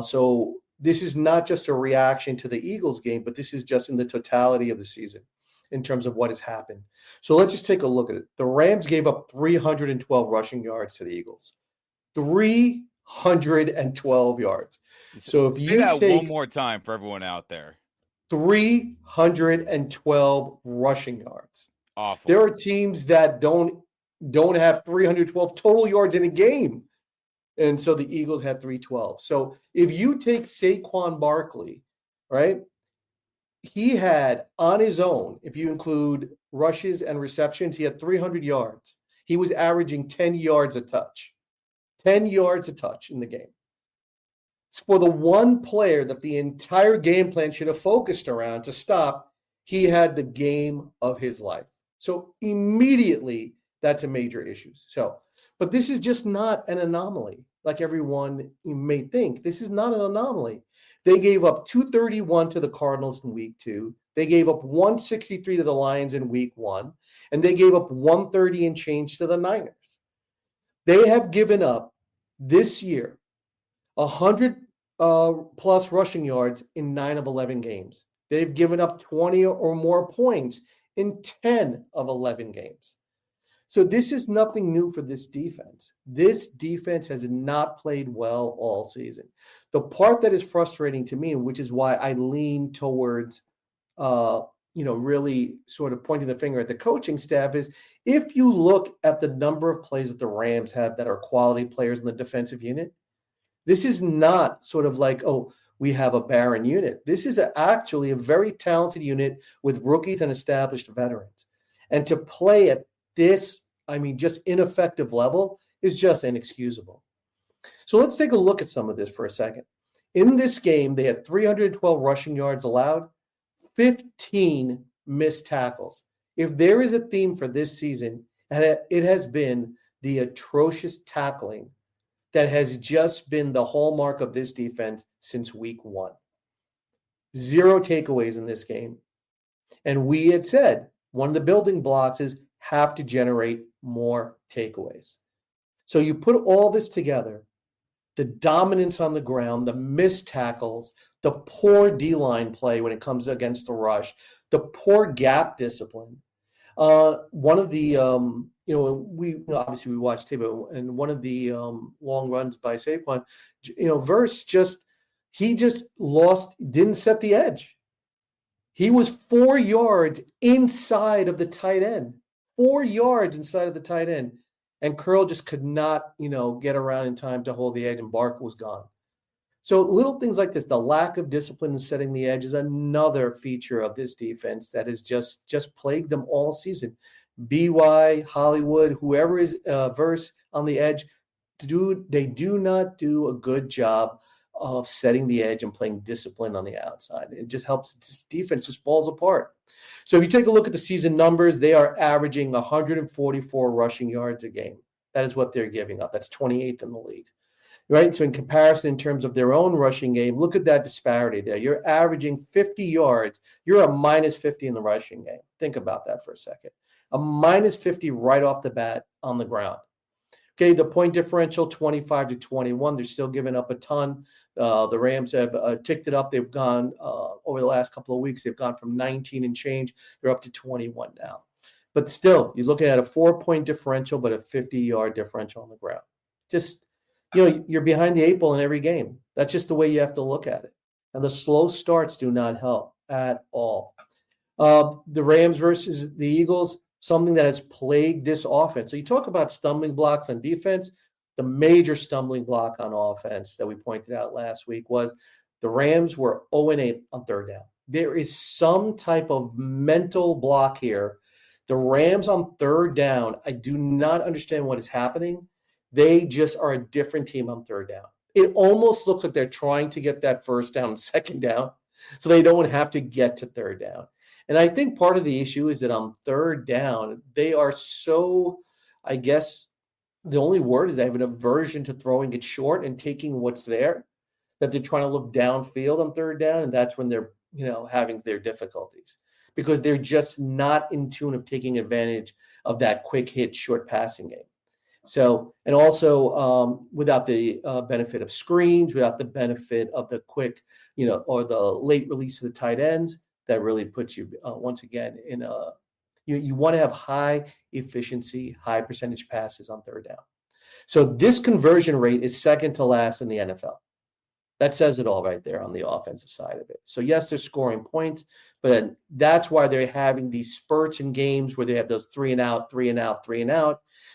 So this is not just a reaction to the Eagles game, but this is just in the totality of the season in terms of what has happened. So let's just take a look at it. The Rams gave up 312 rushing yards to the Eagles. 312 yards. So if you say that one more time for everyone out there. 312 rushing yards. Awful. There are teams that don't have 312 total yards in a game. And so the Eagles had 312. So if you take Saquon Barkley, right, he had on his own, if you include rushes and receptions, he had 300 yards. He was averaging 10 yards a touch. 10 yards a touch in the game. For the one player that the entire game plan should have focused around to stop, he had the game of his life. So immediately, that's a major issue. But this is just not an anomaly, like everyone may think. This is not an anomaly. They gave up 231 to the Cardinals in week 2. They gave up 163 to the Lions in week 1. And they gave up 130 and change to the Niners. They have given up this year 100 plus rushing yards in 9 of 11 games. They've given up 20 or more points in 10 of 11 games. So this is nothing new for this defense. This defense has not played well all season. The part that is frustrating to me, which is why I lean towards, really sort of pointing the finger at the coaching staff, is if you look at the number of plays that the Rams have that are quality players in the defensive unit, this is not sort of like, oh, we have a barren unit. This is actually a very talented unit with rookies and established veterans. And to play at this, just ineffective level is just inexcusable. So let's take a look at some of this for a second. In this game, they had 312 rushing yards allowed, 15 missed tackles. If there is a theme for this season, it has been the atrocious tackling that has just been the hallmark of this defense since week 1. 0 takeaways in this game. And we had said one of the building blocks is have to generate more takeaways. So you put all this together, the dominance on the ground, the missed tackles, the poor D-line play when it comes against the rush, the poor gap discipline. One of the, obviously we watched tape, and one of the long runs by Saquon, Verse didn't set the edge. He was 4 yards inside of the tight end, 4 yards inside of the tight end. And Curl just could not, get around in time to hold the edge, and Bark was gone. So little things like this, the lack of discipline in setting the edge, is another feature of this defense that has just plagued them all season. BY, Hollywood, whoever is Verse on the edge, they do not do a good job of setting the edge and playing discipline on the outside. It just helps. This defense just falls apart. So if you take a look at the season numbers, they are averaging 144 rushing yards a game. That is what they're giving up. That's 28th in the league, right? So in comparison, in terms of their own rushing game, look at that disparity there. You're averaging 50 yards. You're a minus 50 in the rushing game. Think about that for a second. A minus 50 right off the bat on the ground. Okay, the point differential, 25-21. They're still giving up a ton. The Rams have ticked it up. They've gone over the last couple of weeks. They've gone from 19 and change. They're up to 21 now. But still, you're looking at a 4-point differential, but a 50-yard differential on the ground. Just, you're behind the 8 ball in every game. That's just the way you have to look at it. And the slow starts do not help at all. The Rams versus the Eagles, something that has plagued this offense. So you talk about stumbling blocks on defense. The major stumbling block on offense that we pointed out last week was the Rams were 0-8 on third down. There is some type of mental block here. The Rams on third down, I do not understand what is happening. They just are a different team on third down. It almost looks like they're trying to get that first down and second down so they don't have to get to third down. And I think part of the issue is that on third down, they are so, I guess, the only word is they have an aversion to throwing it short and taking what's there, that they're trying to look downfield on third down, and that's when they're, having their difficulties because they're just not in tune of taking advantage of that quick hit short passing game. So, and also without the benefit of screens, without the benefit of the quick, or the late release of the tight ends, that really puts you once again in a, you want to have high efficiency, high percentage passes on third down. So this conversion rate is second to last in the NFL. That says it all right there on the offensive side of it. So yes, they're scoring points, but that's why they're having these spurts in games where they have those 3 and out.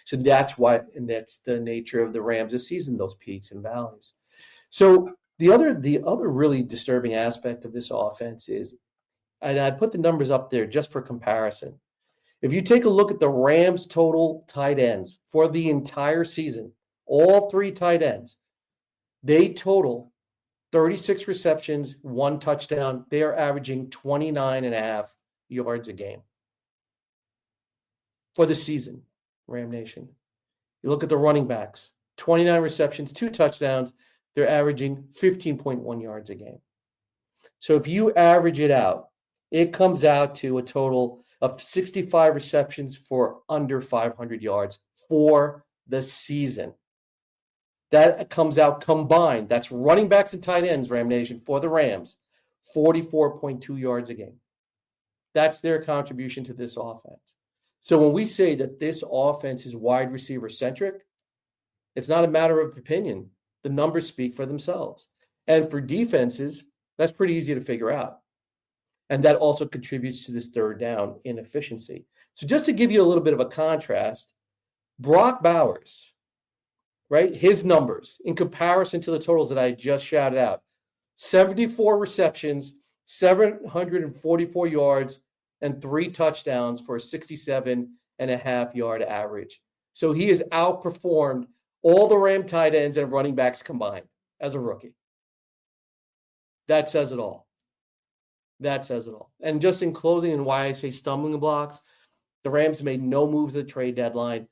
So that's why, and that's the nature of the Rams this season, those peaks and valleys. So the other really disturbing aspect of this offense is, and I put the numbers up there just for comparison. If you take a look at the Rams' total tight ends for the entire season, all 3 tight ends, they total 36 receptions, 1 touchdown. They are averaging 29.5 yards a game for the season, Ram Nation. You look at the running backs, 29 receptions, 2 touchdowns. They're averaging 15.1 yards a game. So if you average it out, it comes out to a total of 65 receptions for under 500 yards for the season. That comes out combined. That's running backs and tight ends, Ram Nation, for the Rams, 44.2 yards a game. That's their contribution to this offense. So when we say that this offense is wide receiver centric, it's not a matter of opinion. The numbers speak for themselves. And for defenses, that's pretty easy to figure out. And that also contributes to this third down inefficiency. So just to give you a little bit of a contrast, Brock Bowers, right? His numbers in comparison to the totals that I just shouted out: 74 receptions, 744 yards, and 3 touchdowns for a 67.5-yard average. So he has outperformed all the Ram tight ends and running backs combined as a rookie. That says it all. That says it all. And just in closing, and why I say stumbling blocks, the Rams made no moves at the trade deadline.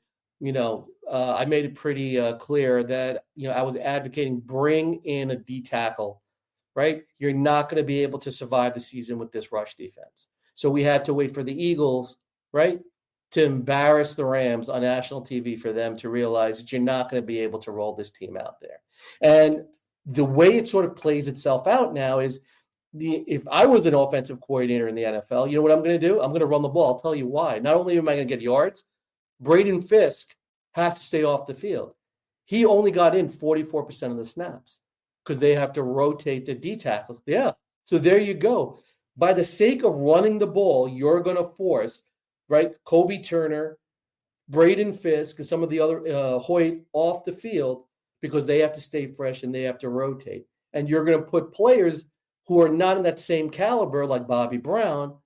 I made it pretty clear that, I was advocating bring in a D tackle, right? You're not going to be able to survive the season with this rush defense. So we had to wait for the Eagles, right, to embarrass the Rams on national TV for them to realize that you're not going to be able to roll this team out there. And the way it sort of plays itself out now is if I was an offensive coordinator in the NFL, you know what I'm going to do? I'm going to run the ball. I'll tell you why. Not only am I going to get yards, Braden Fisk has to stay off the field. He only got in 44% of the snaps because they have to rotate the D tackles. Yeah. So there you go. By the sake of running the ball, you're going to force, right, Kobe Turner, Braden Fisk, and some of the other Hoyt off the field because they have to stay fresh and they have to rotate. And you're going to put players who are not in that same caliber, like Bobby Brown,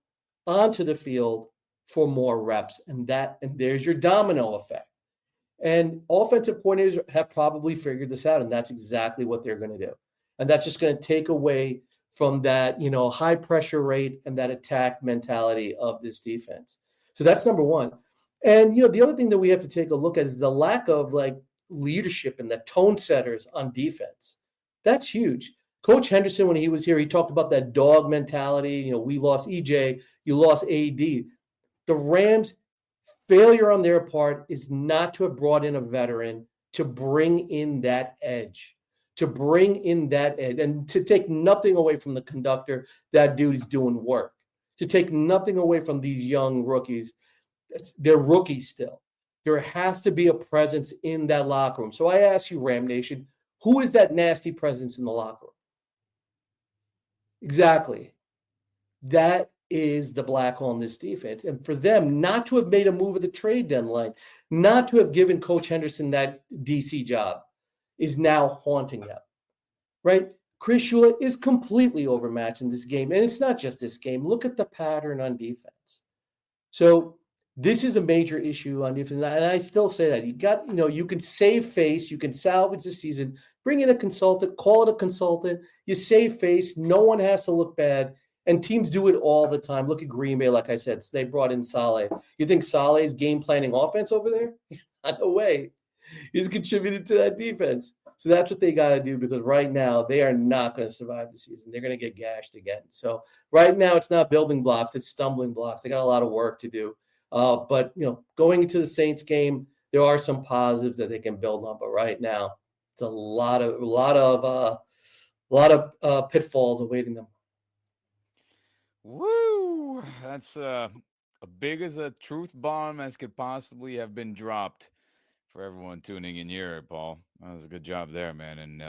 onto the field for more reps. And there's your domino effect. And offensive coordinators have probably figured this out, and that's exactly what they're going to do. And that's just going to take away from that, high pressure rate and that attack mentality of this defense. So that's number one. And, the other thing that we have to take a look at is the lack of leadership and the tone setters on defense. That's huge. Coach Henderson, when he was here, he talked about that dog mentality. We lost EJ, you lost AD. The Rams' failure on their part is not to have brought in a veteran to bring in that edge, and to take nothing away from the conductor. That dude is doing work. To take nothing away from these young rookies. They're rookies still. There has to be a presence in that locker room. So I ask you, Ram Nation, who is that nasty presence in the locker room? Exactly. That is the black hole in this defense. And for them not to have made a move at the trade deadline, not to have given Coach Henderson that DC job, is now haunting them, right? Chris Shula is completely overmatched in this game. And it's not just this game. Look at the pattern on defense. So this is a major issue on defense. And I still say that. You can save face. You can salvage the season. Bring in a consultant. Call it a consultant. You save face. No one has to look bad. And teams do it all the time. Look at Green Bay, like I said. They brought in Saleh. You think Saleh's game planning offense over there? He's not a way. He's contributed to that defense. So that's what they got to do, because right now they are not going to survive the season. They're going to get gashed again. So right now it's not building blocks. It's stumbling blocks. They got a lot of work to do. But going into the Saints game, there are some positives that they can build on. But right now, it's a lot of pitfalls awaiting them. Woo! That's big as a truth bomb as could possibly have been dropped for everyone tuning in here, Paul. That was a good job there, man. And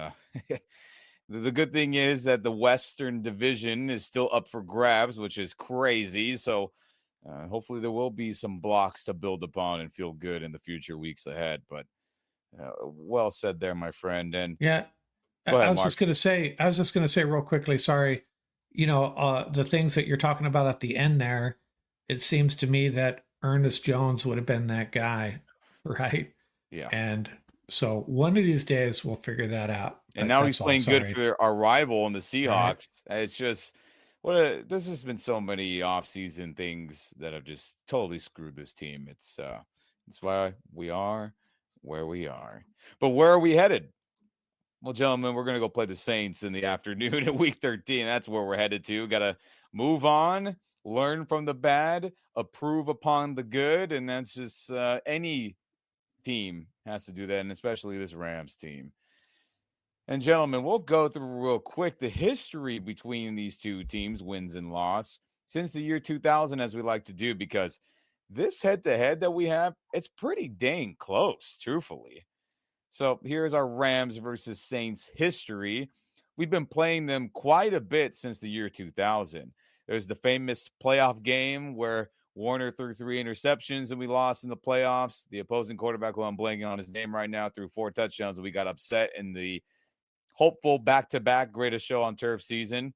the good thing is that the Western Division is still up for grabs, which is crazy. So hopefully there will be some blocks to build upon and feel good in the future weeks ahead. But well said there, my friend. And yeah, go ahead, I was Mark. just going to say real quickly, sorry, the things that you're talking about at the end there, it seems to me that Ernest Jones would have been that guy, right? Yeah. And so one of these days we'll figure that out. And now he's playing good for our rival in the Seahawks. Right. It's just this has been so many offseason things that have just totally screwed this team. It's why we are where we are. But where are we headed? Well, gentlemen, we're going to go play the Saints in the afternoon in week 13. That's where we're headed to. Got to move on, learn from the bad, improve upon the good. And that's just any team has to do that, and especially this Rams team. And gentlemen, we'll go through real quick the history between these two teams, wins and loss. since the year 2000, as we like to do, because this head-to-head that we have, it's pretty dang close, truthfully. So here's our Rams versus Saints history. We've been playing them quite a bit since the year 2000. There's the famous playoff game where Warner threw 3 interceptions and we lost in the playoffs. The opposing quarterback, who I'm blanking on his name right now, threw 4 touchdowns and we got upset in the hopeful back-to-back greatest show on turf season.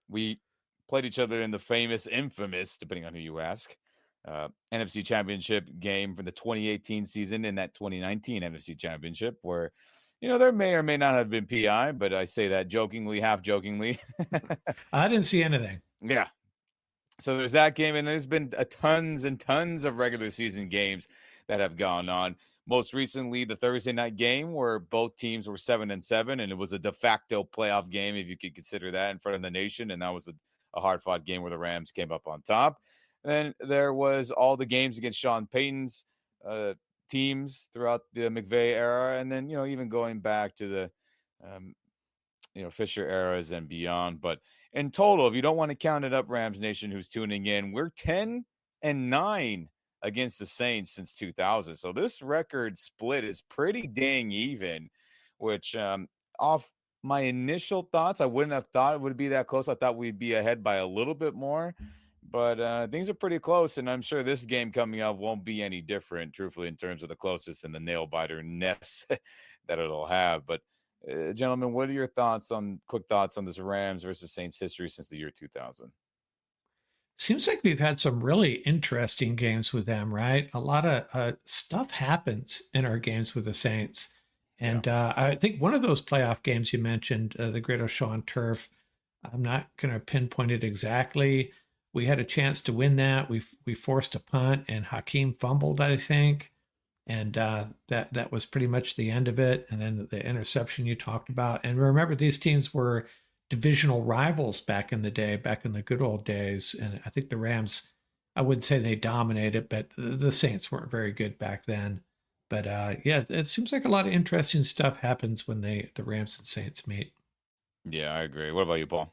We played each other in the famous, infamous, depending on who you ask, NFC Championship game from the 2018 season in that 2019 NFC Championship, where, there may or may not have been PI, but I say that jokingly, half jokingly. I didn't see anything. Yeah. So there's that game, and there's been tons and tons of regular season games that have gone on. Most recently, the Thursday night game where both teams were 7-7, and it was a de facto playoff game, if you could consider that, in front of the nation. And that was a hard-fought game where the Rams came up on top. And then there was all the games against Sean Payton's teams throughout the McVay era, and then even going back to the Fisher eras and beyond. But in total, if you don't want to count it up, Rams Nation, who's tuning in, we're 10-9 against the Saints since 2000. So this record split is pretty dang even, which off my initial thoughts, I wouldn't have thought it would be that close. I thought we'd be ahead by a little bit more, but things are pretty close, and I'm sure this game coming up won't be any different, truthfully, in terms of the closest and the nail-biter-ness that it'll have. But gentlemen, what are your quick thoughts on this Rams versus Saints history since the year 2000? Seems like we've had some really interesting games with them, right? A lot of stuff happens in our games with the Saints. And I think one of those playoff games you mentioned, the Greatest Show on Turf, I'm not going to pinpoint it exactly. We had a chance to win that. We forced a punt, and Hakeem fumbled, I think. And that was pretty much the end of it. And then the interception you talked about. And remember, these teams were divisional rivals back in the day, back in the good old days. And I think the Rams, I wouldn't say they dominated, but the Saints weren't very good back then. But yeah, it seems like a lot of interesting stuff happens when the Rams and Saints meet. Yeah, I agree. What about you, Paul?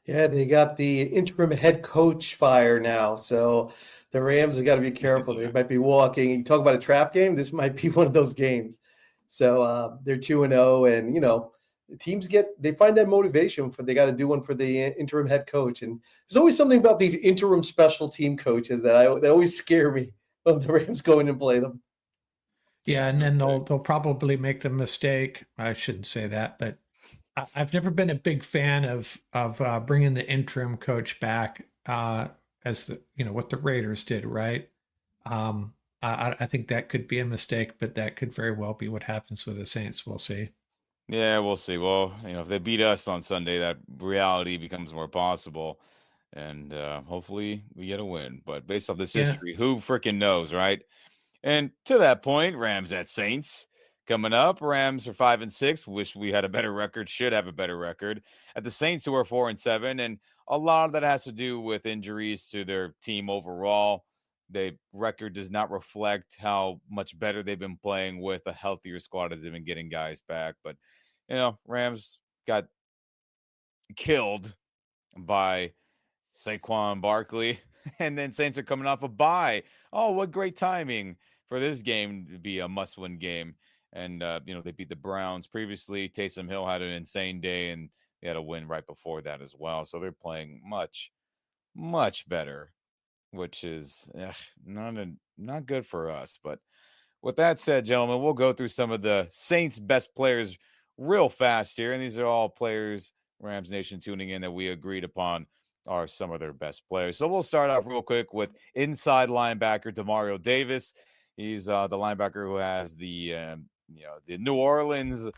Yeah, they got the interim head coach fire now. So the Rams have got to be careful. They might be walking. You talk about a trap game. This might be one of those games. So they're 2-0, and teams they find that motivation they got to do one for the interim head coach. And there's always something about these interim special team coaches that always scare me when the Rams go in and play them. Yeah, and then they'll probably make the mistake. I shouldn't say that, but I've never been a big fan of bringing the interim coach back as what the Raiders did, right? I think that could be a mistake, but that could very well be what happens with the Saints. We'll see. Yeah, we'll see. Well, if they beat us on Sunday, that reality becomes more possible, and hopefully we get a win. But based off this history, who freaking knows, right? And to that point, Rams at Saints coming up. Rams are 5-6. Wish we had a better record. Should have a better record. At the Saints, who are 4-7, and a lot of that has to do with injuries to their team overall. The record does not reflect how much better they've been playing with a healthier squad as they've been getting guys back. But Rams got killed by Saquon Barkley, and then Saints are coming off a bye. Oh, what great timing for this game to be a must-win game. And they beat the Browns previously. Taysom Hill had an insane day, and they had a win right before that as well. So they're playing much, much better, which is not good for us. But with that said, gentlemen, we'll go through some of the Saints' best players real fast here. And these are all players, Rams Nation tuning in, that we agreed upon are some of their best players. So we'll start off real quick with inside linebacker Demario Davis. He's the linebacker who has the New Orleans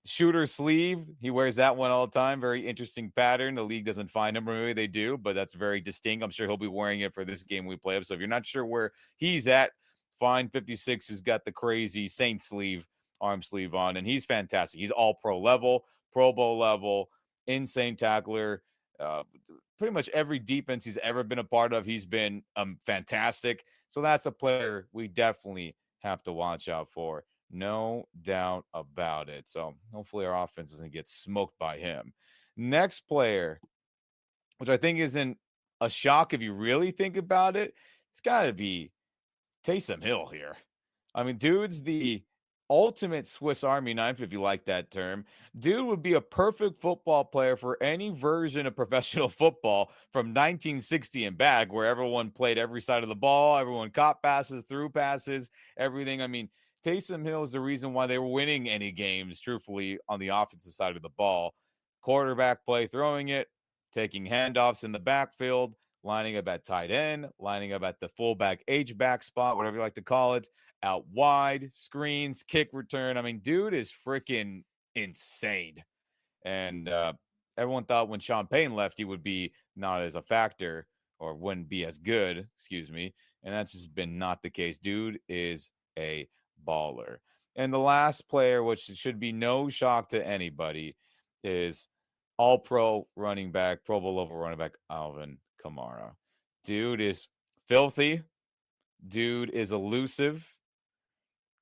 shooter sleeve. He wears that one all the time. Very interesting pattern. The league doesn't find him, or maybe they do, but that's very distinct. I'm sure he'll be wearing it for this game we play up. So if you're not sure where he's at, find 56, who's got the crazy Saint sleeve, arm sleeve on, and he's fantastic. He's all pro level, Pro Bowl level, insane tackler. Pretty much every defense he's ever been a part of, he's been fantastic. So that's a player we definitely have to watch out for. No doubt about it. So hopefully our offense doesn't get smoked by him. Next player which I think isn't a shock if you really think about it. It's got to be Taysom Hill here. I mean, dude's the ultimate Swiss Army knife, if you like that term. Dude would be a perfect football player for any version of professional football from 1960 and back, where everyone played every side of the ball, everyone caught passes, threw passes, everything. I mean, Taysom Hill is the reason why they were winning any games, truthfully, on the offensive side of the ball. Quarterback play, throwing it, taking handoffs in the backfield, lining up at tight end, lining up at the fullback H-back spot, whatever you like to call it, out wide, screens, kick return. I mean, dude is freaking insane. And everyone thought when Sean Payton left, he would be not as a factor or wouldn't be as good, excuse me. And that's just been not the case. Dude is a baller. And the last player, which should be no shock to anybody, is all pro running back, Pro Bowl level running back, Alvin Kamara. Dude is filthy. Dude is elusive.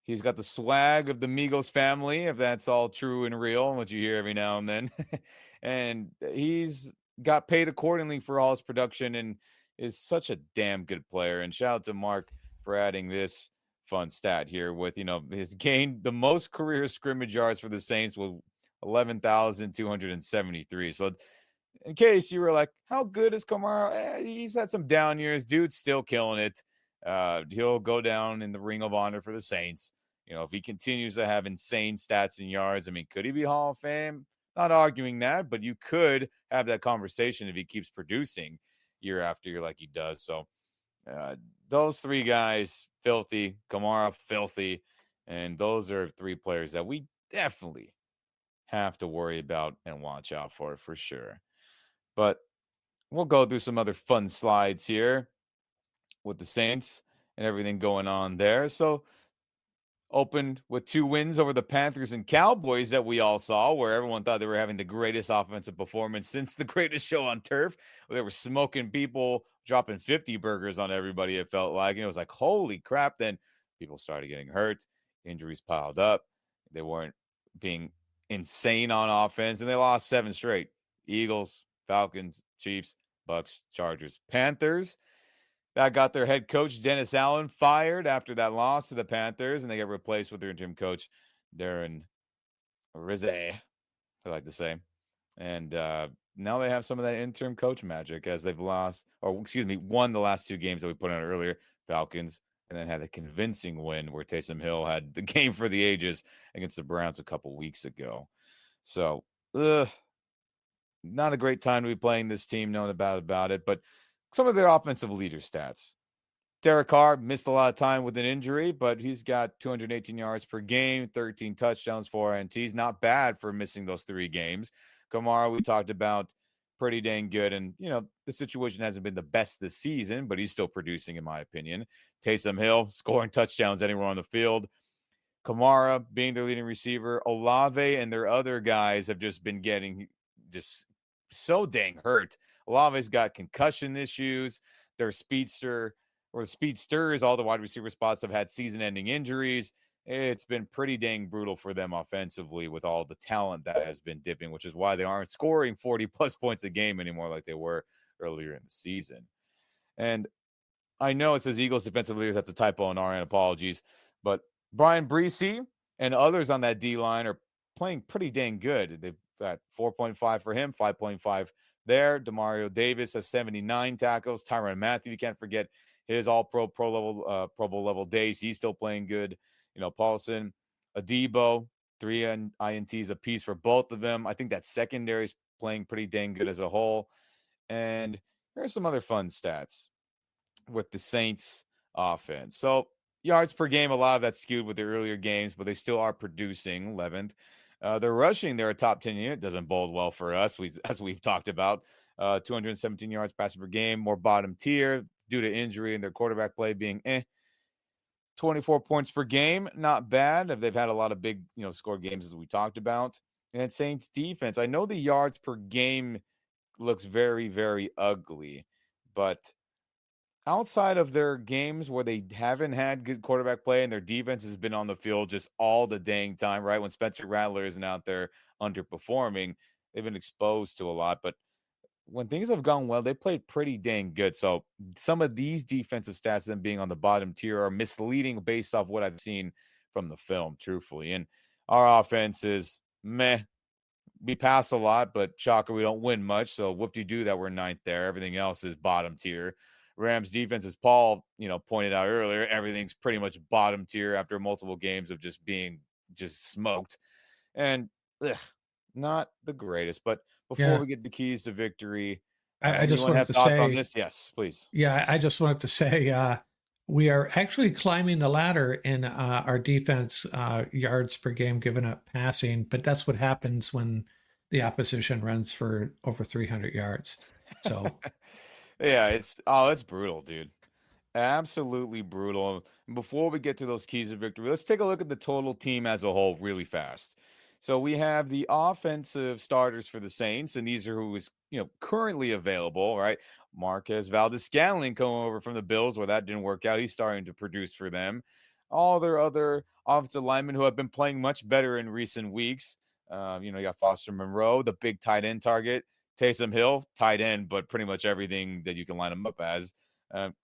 He's got the swag of the Migos family, if that's all true and real, what you hear every now and then. And he's got paid accordingly for all his production and is such a damn good player. And shout out to Mark for adding this fun stat here with, his gained the most career scrimmage yards for the Saints with 11,273. So in case you were like, how good is Kamara? He's had some down years. Dude's still killing it. He'll go down in the Ring of Honor for the Saints. If he continues to have insane stats and yards, I mean, could he be Hall of Fame? Not arguing that, but you could have that conversation if he keeps producing year after year like he does. So those three guys, filthy. Kamara, filthy. And those are three players that we definitely have to worry about and watch out for sure. But we'll go through some other fun slides here with the Saints and everything going on there. So opened with 2 wins over the Panthers and Cowboys that we all saw, where everyone thought they were having the greatest offensive performance since the greatest show on turf. They were smoking people, dropping 50 burgers on everybody, it felt like. And it was like, holy crap. Then people started getting hurt. Injuries piled up. They weren't being insane on offense, and they lost 7 straight. Eagles, Falcons, Chiefs, Bucks, Chargers, Panthers. That got their head coach, Dennis Allen, fired after that loss to the Panthers, and they get replaced with their interim coach, Darren Rizzo, I like to say. And now they have some of that interim coach magic as they've won the last 2 games that we put on earlier, Falcons, and then had a convincing win where Taysom Hill had the game for the ages against the Browns a couple weeks ago. So, not a great time to be playing this team, knowing about it, but some of their offensive leader stats. Derek Carr missed a lot of time with an injury, but he's got 218 yards per game, 13 touchdowns, 4 INTs. Not bad for missing those 3 games. Kamara, we talked about, pretty dang good. And, the situation hasn't been the best this season, but he's still producing, in my opinion. Taysom Hill scoring touchdowns anywhere on the field. Kamara being their leading receiver. Olave and their other guys have just been getting just so dang hurt. Olave's got concussion issues. Their speedsters, all the wide receiver spots have had season-ending injuries. It's been pretty dang brutal for them offensively with all the talent that has been dipping, which is why they aren't scoring 40-plus points a game anymore like they were earlier in the season. And I know it says Eagles defensive leaders. That's a typo on our end. Apologies. But Brian Breesy and others on that D-line are playing pretty dang good. They've got 4.5 for him, 5.5 there. Demario Davis has 79 tackles. Tyrann Mathieu, you can't forget his all-pro, Pro Bowl level days. He's still playing good. Paulson, Adebo, 3 INTs apiece for both of them. I think that secondary is playing pretty dang good as a whole. And here's some other fun stats with the Saints offense. So yards per game, a lot of that skewed with the earlier games, but they still are producing 11th. They're rushing. They're a top 10 unit. Doesn't bode well for us, as we've talked about. 217 yards passing per game, more bottom tier due to injury and their quarterback play being 24 points per game, not bad. They've had a lot of big, score games as we talked about. And Saints defense, I know the yards per game looks very, very ugly, but outside of their games where they haven't had good quarterback play and their defense has been on the field just all the dang time, right? When Spencer Rattler isn't out there underperforming, they've been exposed to a lot. But when things have gone well, they played pretty dang good. So some of these defensive stats, them being on the bottom tier, are misleading based off what I've seen from the film, truthfully. And our offense is meh. We pass a lot, but shocker, we don't win much. So whoop-de-doo that we're ninth there. Everything else is bottom tier. Rams defense, as Paul, pointed out earlier, everything's pretty much bottom tier after multiple games of just being just smoked. And not the greatest. But before Yeah. we get the keys to victory, I just anyone wanted have to thoughts on say, this? Yes, please. yeah, I just wanted to say, we are actually climbing the ladder in our defense yards per game given up passing, but that's what happens when the opposition runs for over 300 yards. So Yeah, it's brutal, dude. Absolutely brutal. And before we get to those keys of victory, let's take a look at the total team as a whole really fast. So we have the offensive starters for the Saints, and these are who is currently available, right? Marquez Valdez-Scantling coming over from the Bills, where that didn't work out. He's starting to produce for them. All their other offensive linemen who have been playing much better in recent weeks. You got Foster Monroe, the big tight end target. Taysom Hill, tight end, but pretty much everything that you can line him up as.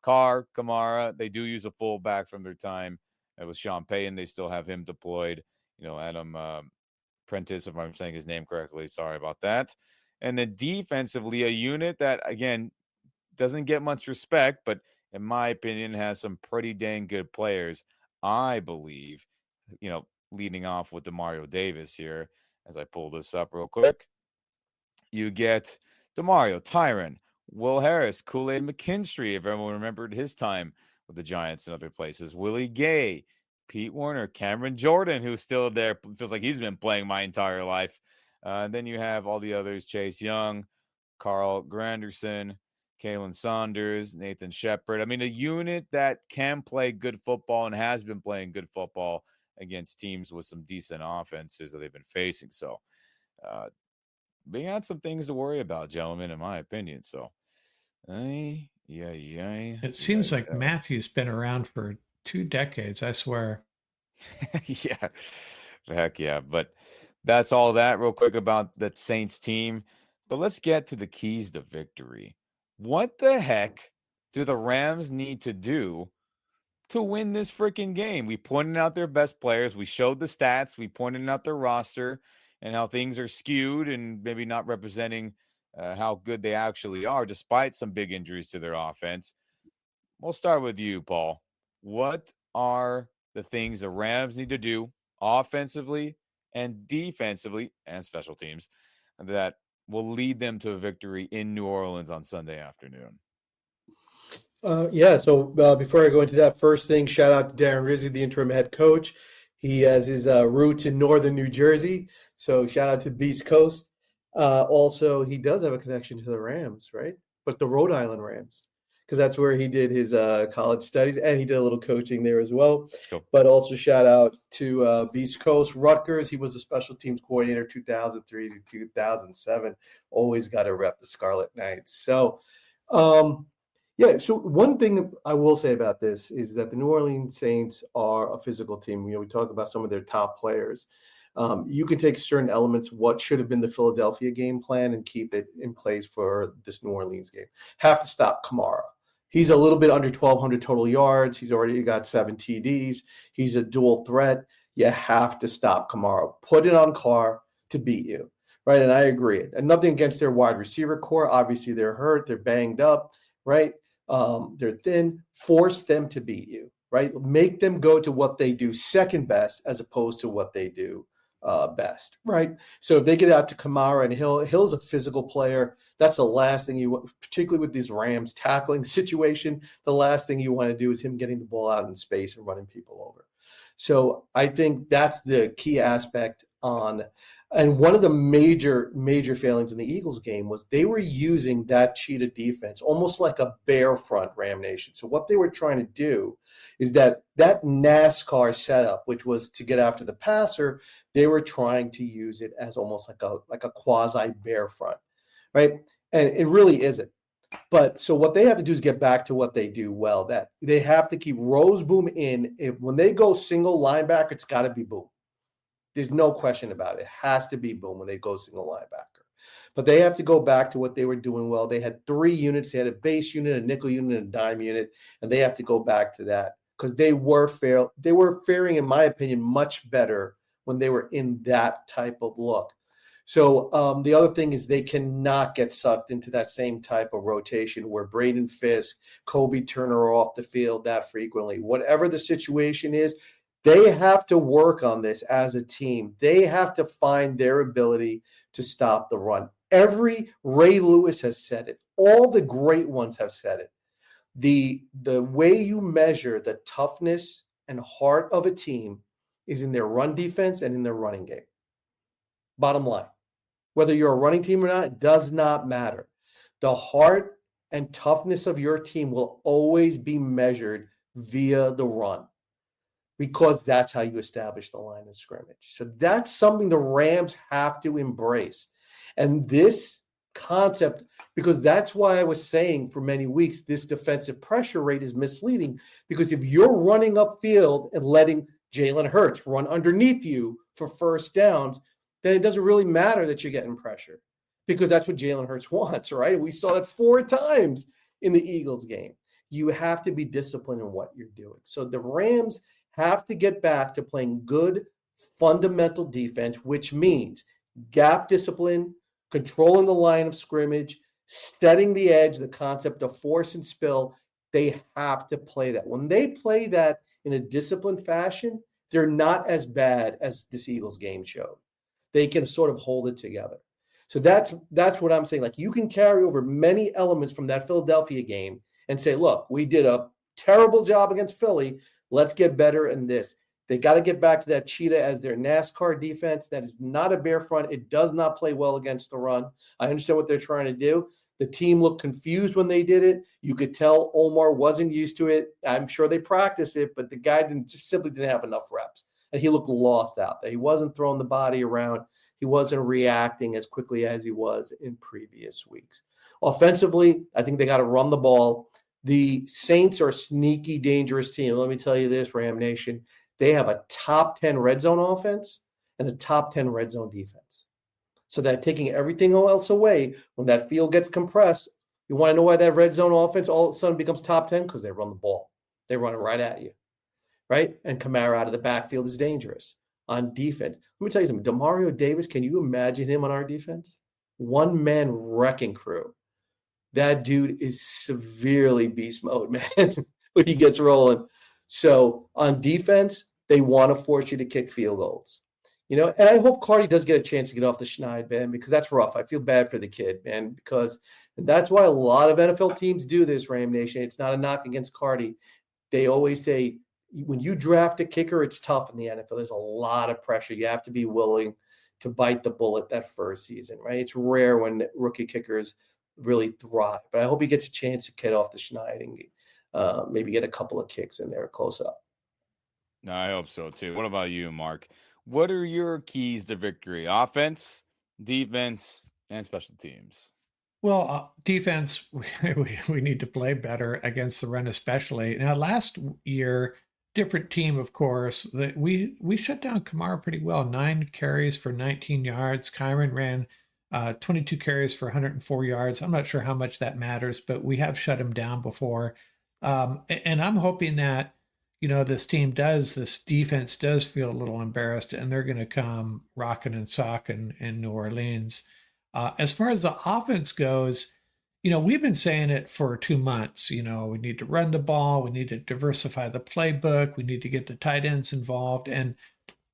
Carr, Kamara, they do use a fullback from their time. With Sean Payton, they still have him deployed. Adam Prentice, if I'm saying his name correctly. Sorry about that. And then defensively, a unit that, again, doesn't get much respect, but in my opinion, has some pretty dang good players. I believe, leading off with Demario Davis here, as I pull this up real quick. You get Demario, Tyron, Will Harris, Kool-Aid McKinstry, if everyone remembered his time with the Giants and other places. Willie Gay, Pete Werner, Cameron Jordan, who's still there. Feels like he's been playing my entire life. And then you have all the others, Chase Young, Carl Granderson, Kalen Saunders, Nathan Shepard. I mean, a unit that can play good football and has been playing good football against teams with some decent offenses that they've been facing. So, we got some things to worry about, gentlemen, in my opinion. So, it seems like Matthew's been around for 2 decades, I swear. Yeah, heck yeah. But that's all that real quick about that Saints team. But let's get to the keys to victory. What the heck do the Rams need to do to win this freaking game? We pointed out their best players. We showed the stats. We pointed out their roster and how things are skewed and maybe not representing how good they actually are, despite some big injuries to their offense. We'll start with you, Paul. What are the things the Rams need to do offensively and defensively and special teams that will lead them to a victory in New Orleans on Sunday afternoon? So before I go into that, first thing, shout out to Darren Rizzi, the interim head coach. He has his roots in northern New Jersey, so shout out to Beast Coast. Also, he does have a connection to the Rams, right? But the Rhode Island Rams, because that's where he did his college studies, and he did a little coaching there as well. Cool. But also shout out to Beast Coast, Rutgers. He was a special teams coordinator 2003 to 2007. Always got to rep the Scarlet Knights. So, so one thing I will say about this is that the New Orleans Saints are a physical team. We talk about some of their top players. You can take certain elements of what should have been the Philadelphia game plan and keep it in place for this New Orleans game. Have to stop Kamara. He's a little bit under 1,200 total yards. He's already got 7 TDs. He's a dual threat. You have to stop Kamara. Put it on Carr to beat you, right? And I agree. And nothing against their wide receiver core. Obviously, they're hurt. They're banged up, right? They're thin. Force them to beat you, right? Make them go to what they do second best as opposed to what they do best, right? So if they get out to Kamara and Hill's a physical player. That's the last thing you want, particularly with these Rams tackling situation. The last thing you want to do is him getting the ball out in space and running people over. So I think that's the key aspect on. And one of the major failings in the Eagles game was they were using that cheetah defense almost like a bear front, Ram Nation. So what they were trying to do is that NASCAR setup, which was to get after the passer, they were trying to use it as almost like a quasi bear front, right? And it really isn't. But so what they have to do is get back to what they do well. That they have to keep Rose Boom in. When they go single linebacker, it's got to be Boom. There's no question about it. It has to be Boom when they go single linebacker. But they have to go back to what they were doing well. They had 3 units. They had a base unit, a nickel unit, and a dime unit, and they have to go back to that because they were faring, in my opinion, much better when they were in that type of look. So the other thing is they cannot get sucked into that same type of rotation where Braden Fisk, Kobe Turner are off the field that frequently. Whatever the situation is, they have to work on this as a team. They have to find their ability to stop the run. Every Ray Lewis has said it. All the great ones have said it. The way you measure the toughness and heart of a team is in their run defense and in their running game. Bottom line. Whether you're a running team or not, does not matter. The heart and toughness of your team will always be measured via the run because that's how you establish the line of scrimmage. So that's something the Rams have to embrace. And this concept, because that's why I was saying for many weeks, this defensive pressure rate is misleading because if you're running upfield and letting Jalen Hurts run underneath you for first downs, then it doesn't really matter that you're getting pressure because that's what Jalen Hurts wants, right? We saw that 4 times in the Eagles game. You have to be disciplined in what you're doing. So the Rams have to get back to playing good fundamental defense, which means gap discipline, controlling the line of scrimmage, setting the edge, the concept of force and spill. They have to play that. When they play that in a disciplined fashion, they're not as bad as this Eagles game showed. They can sort of hold it together. So that's what I'm saying. Like you can carry over many elements from that Philadelphia game and say, look, we did a terrible job against Philly. Let's get better in this. They got to get back to that cheetah as their NASCAR defense. That is not a bare front. It does not play well against the run. I understand what they're trying to do. The team looked confused when they did it. You could tell Omar wasn't used to it. I'm sure they practiced it, but the guy simply didn't have enough reps. And he looked lost out there. He wasn't throwing the body around. He wasn't reacting as quickly as he was in previous weeks. Offensively, I think they got to run the ball. The Saints are a sneaky, dangerous team. Let me tell you this, Ram Nation. They have a top 10 red zone offense and a top 10 red zone defense. So that taking everything else away, when that field gets compressed, you want to know why that red zone offense all of a sudden becomes top 10? Because they run the ball. They run it right at you. Right? And Kamara out of the backfield is dangerous on defense. Let me tell you something. Demario Davis, can you imagine him on our defense? One-man wrecking crew. That dude is severely beast mode, man, when he gets rolling. So on defense, they want to force you to kick field goals. You know, and I hope Cardi does get a chance to get off the schneid, man, because that's rough. I feel bad for the kid, man, because that's why a lot of NFL teams do this, Ram Nation. It's not a knock against Cardi. They always say, when you draft a kicker, it's tough in the NFL. There's a lot of pressure. You have to be willing to bite the bullet that first season, right? It's rare when rookie kickers really thrive. But I hope he gets a chance to get off the schneid and maybe get a couple of kicks in there close up. No, I hope so too. What about you, Mark? What are your keys to victory? Offense, defense, and special teams. Well, defense, we need to play better against the run, especially. Now, last year, different team, of course. That we shut down Kamara pretty well. 9 carries for 19 yards. Kyron ran 22 carries for 104 yards. I'm not sure how much that matters, but we have shut him down before. And I'm hoping that, this defense does feel a little embarrassed, and they're going to come rocking and socking in New Orleans. As far as the offense goes, we've been saying it for 2 months. We need to run the ball. We need to diversify the playbook. We need to get the tight ends involved. And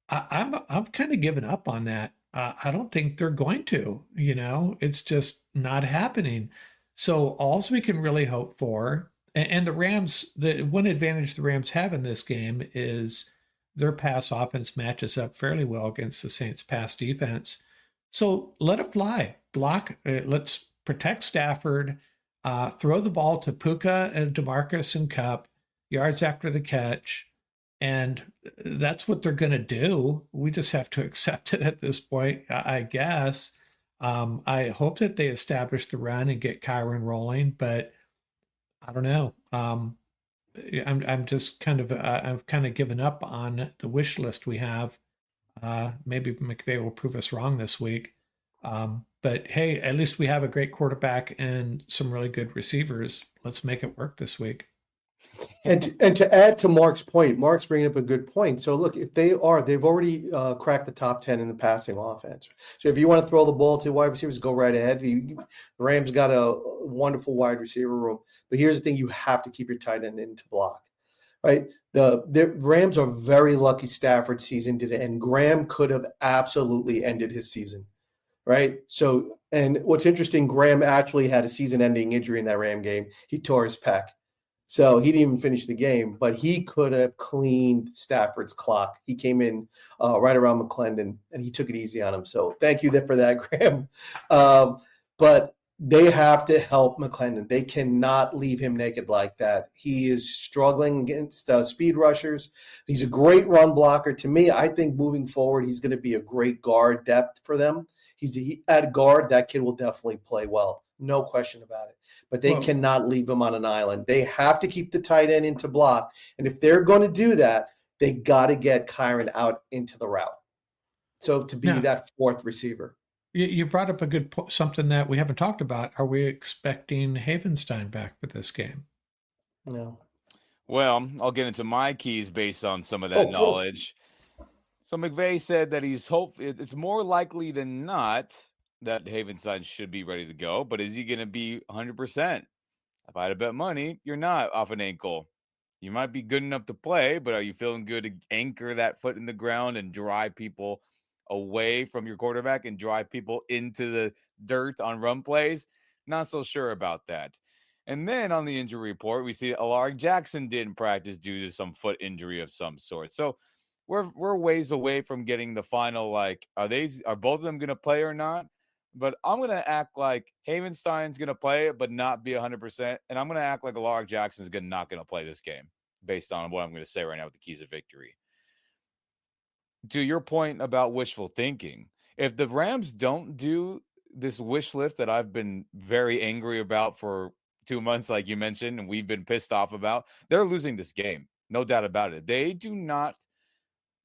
I'm kind of giving up on that. I don't think they're going to. It's just not happening. So all we can really hope for, and the Rams, the one advantage the Rams have in this game is their pass offense matches up fairly well against the Saints' pass defense. So let it fly. Block. Let's protect Stafford. Throw the ball to Puka and DeMarcus and Cup, yards after the catch. And that's what they're going to do. We just have to accept it at this point, I guess. I hope that they establish the run and get Kyron rolling, but I don't know. I'm just I've kind of given up on the wish list we have. Maybe McVay will prove us wrong this week. But hey, at least we have a great quarterback and some really good receivers. Let's make it work this week. And to add to Mark's point, Mark's bringing up a good point. So look, if they've already cracked the top 10 in the passing offense. So if you want to throw the ball to wide receivers, go right ahead. The Rams got a wonderful wide receiver room. But here's the thing: you have to keep your tight end in to block. Right? The Rams are very lucky Stafford's season did it, and Graham could have absolutely ended his season. Right? So, and what's interesting, Graham actually had a season-ending injury in that Ram game. He tore his pec. So he didn't even finish the game, but he could have cleaned Stafford's clock. He came in right around McClendon, and he took it easy on him. So thank you for that, Graham. But they have to help McClendon. They cannot leave him naked like that. He is struggling against speed rushers. He's a great run blocker. To me, I think moving forward, he's going to be a great guard depth for them. At guard, that kid will definitely play well. No question about it. But they cannot leave him on an island. They have to keep the tight end into block. And if they're going to do that, they got to get Kyron out into the route. So to be that fourth receiver. You brought up a good something that we haven't talked about. Are we expecting Havenstein back for this game? No. Well, I'll get into my keys based on some of that knowledge. So McVay said that it's more likely than not that Havenstein should be ready to go, but is he going to be 100%? If I had to bet money, you're not off an ankle. You might be good enough to play, but are you feeling good to anchor that foot in the ground and drive people away from your quarterback and drive people into the dirt on run plays? Not so sure about that. And then on the injury report, we see Alaric Jackson didn't practice due to some foot injury of some sort. So we're ways away from getting the final, like, are both of them going to play or not? But I'm going to act like Havenstein's going to play it, but not be 100%. And I'm going to act like Alaric Jackson's not going to play this game based on what I'm going to say right now with the keys of victory. To your point about wishful thinking, if the Rams don't do this wish list that I've been very angry about for 2 months, like you mentioned, and we've been pissed off about, they're losing this game. No doubt about it. They do not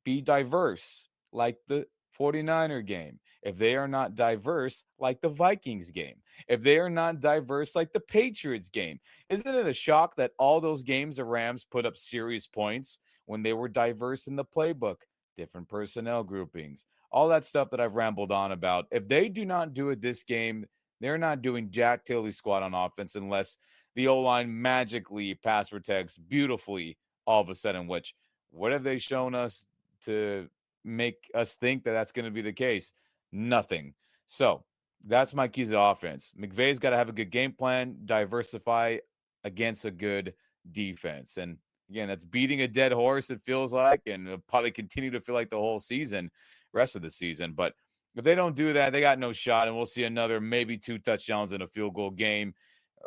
be diverse like the 49er game, if they are not diverse like the Vikings game, if they are not diverse like the Patriots game, isn't it a shock that all those games the Rams put up serious points when they were diverse in the playbook, different personnel groupings, all that stuff that I've rambled on about? If they do not do it this game, they're not doing Jack Tilley squad on offense unless the O-line magically pass protects beautifully all of a sudden, which what have they shown us to make us think that that's going to be the case? Nothing. So that's my keys to offense. McVay's got to have a good game plan, diversify against a good defense. And again, that's beating a dead horse, it feels like, and it'll probably continue to feel like the whole season, rest of the season. But if they don't do that, they got no shot, and we'll see another maybe 2 touchdowns in a field goal game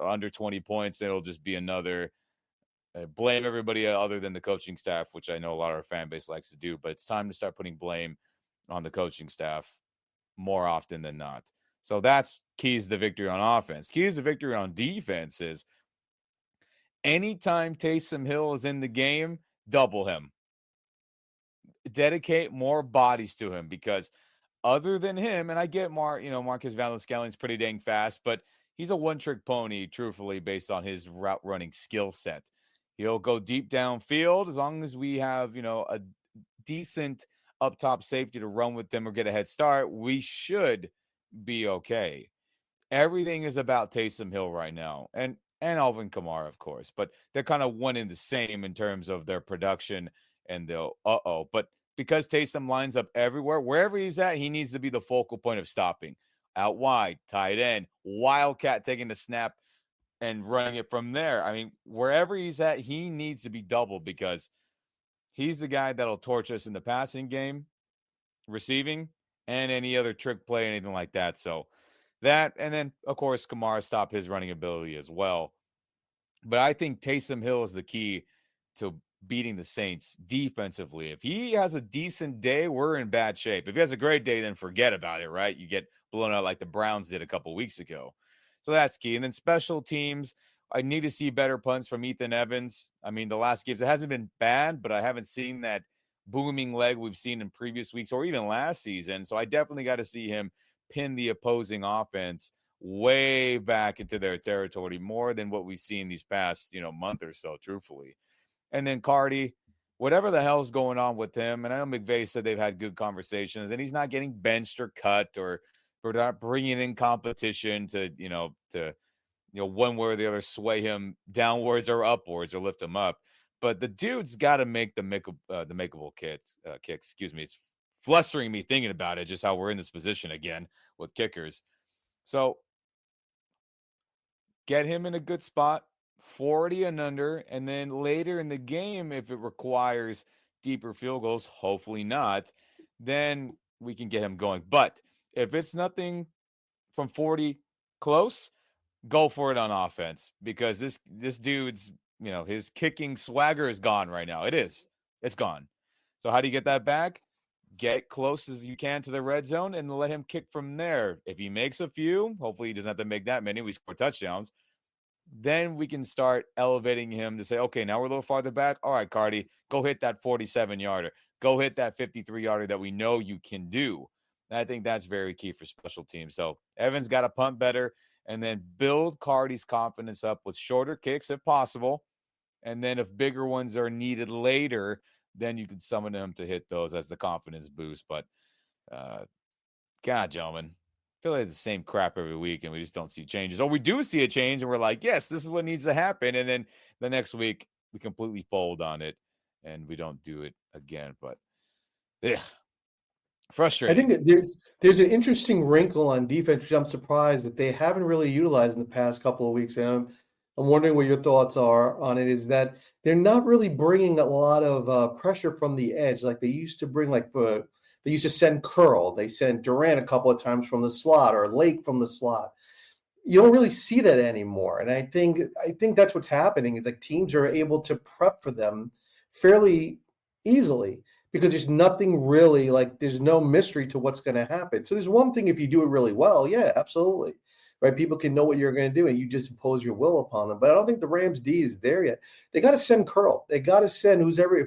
under 20 points. It'll just be another blame everybody other than the coaching staff, which I know a lot of our fan base likes to do, but it's time to start putting blame on the coaching staff more often than not. So that's keys to victory on offense. Keys to victory on defense is anytime Taysom Hill is in the game, double him. Dedicate more bodies to him, because other than him, and I get Marcus Valdes-Scalen's pretty dang fast, but he's a one-trick pony, truthfully, based on his route running skill set. He'll go deep downfield as long as we have, a decent up top safety to run with them or get a head start. We should be okay. Everything is about Taysom Hill right now, and Alvin Kamara, of course, but they're kind of one and the same in terms of their production and the But because Taysom lines up everywhere, wherever he's at, he needs to be the focal point of stopping. Out wide, tight end, wildcat taking the snap and running it from there. I mean, wherever he's at, he needs to be doubled, because he's the guy that'll torch us in the passing game, receiving, and any other trick play, anything like that. So that, and then, of course, Kamara stop his running ability as well. But I think Taysom Hill is the key to beating the Saints defensively. If he has a decent day, we're in bad shape. If he has a great day, then forget about it, right? You get blown out like the Browns did a couple weeks ago. So that's key. And then special teams, I need to see better punts from Ethan Evans. I mean, the last games, it hasn't been bad, but I haven't seen that booming leg we've seen in previous weeks or even last season. So I definitely got to see him pin the opposing offense way back into their territory, more than what we've seen these past, month or so, truthfully. And then Cardi, whatever the hell's going on with him, and I know McVay said they've had good conversations, and he's not getting benched or cut, or we're not bringing in competition to, one way or the other sway him downwards or upwards or lift him up. But the dude's got to make the makeable kicks. Excuse me. It's flustering me thinking about it, just how we're in this position again with kickers. So get him in a good spot, 40 and under, and then later in the game, if it requires deeper field goals, hopefully not, then we can get him going. But if it's nothing from 40 close, go for it on offense, because this dude's, his kicking swagger is gone right now. It's gone. So how do you get that back? Get close as you can to the red zone and let him kick from there. If he makes a few, hopefully he doesn't have to make that many. We score touchdowns. Then we can start elevating him to say, okay, now we're a little farther back. All right, Cardi, go hit that 47-yarder. Go hit that 53-yarder that we know you can do. And I think that's very key for special teams. So Evans got to punt better, and then build Cardi's confidence up with shorter kicks if possible. And then if bigger ones are needed later, then you can summon him to hit those as the confidence boost. But God, gentlemen, I feel like it's the same crap every week and we just don't see changes. Or we do see a change and we're like, yes, this is what needs to happen. And then the next week we completely fold on it and we don't do it again. But frustrating. I think that there's an interesting wrinkle on defense, which I'm surprised that they haven't really utilized in the past couple of weeks. And I'm wondering what your thoughts are on it, is that they're not really bringing a lot of pressure from the edge like they used to bring. They used to send Curl. They sent Durant a couple of times from the slot, or Lake from the slot. You don't really see that anymore. And I think that's what's happening, is like teams are able to prep for them fairly easily, because there's nothing really, like, there's no mystery to what's going to happen. So there's one thing if you do it really well, yeah, absolutely. Right? People can know what you're going to do and you just impose your will upon them. But I don't think the Rams D is there yet. They got to send Curl. They got to send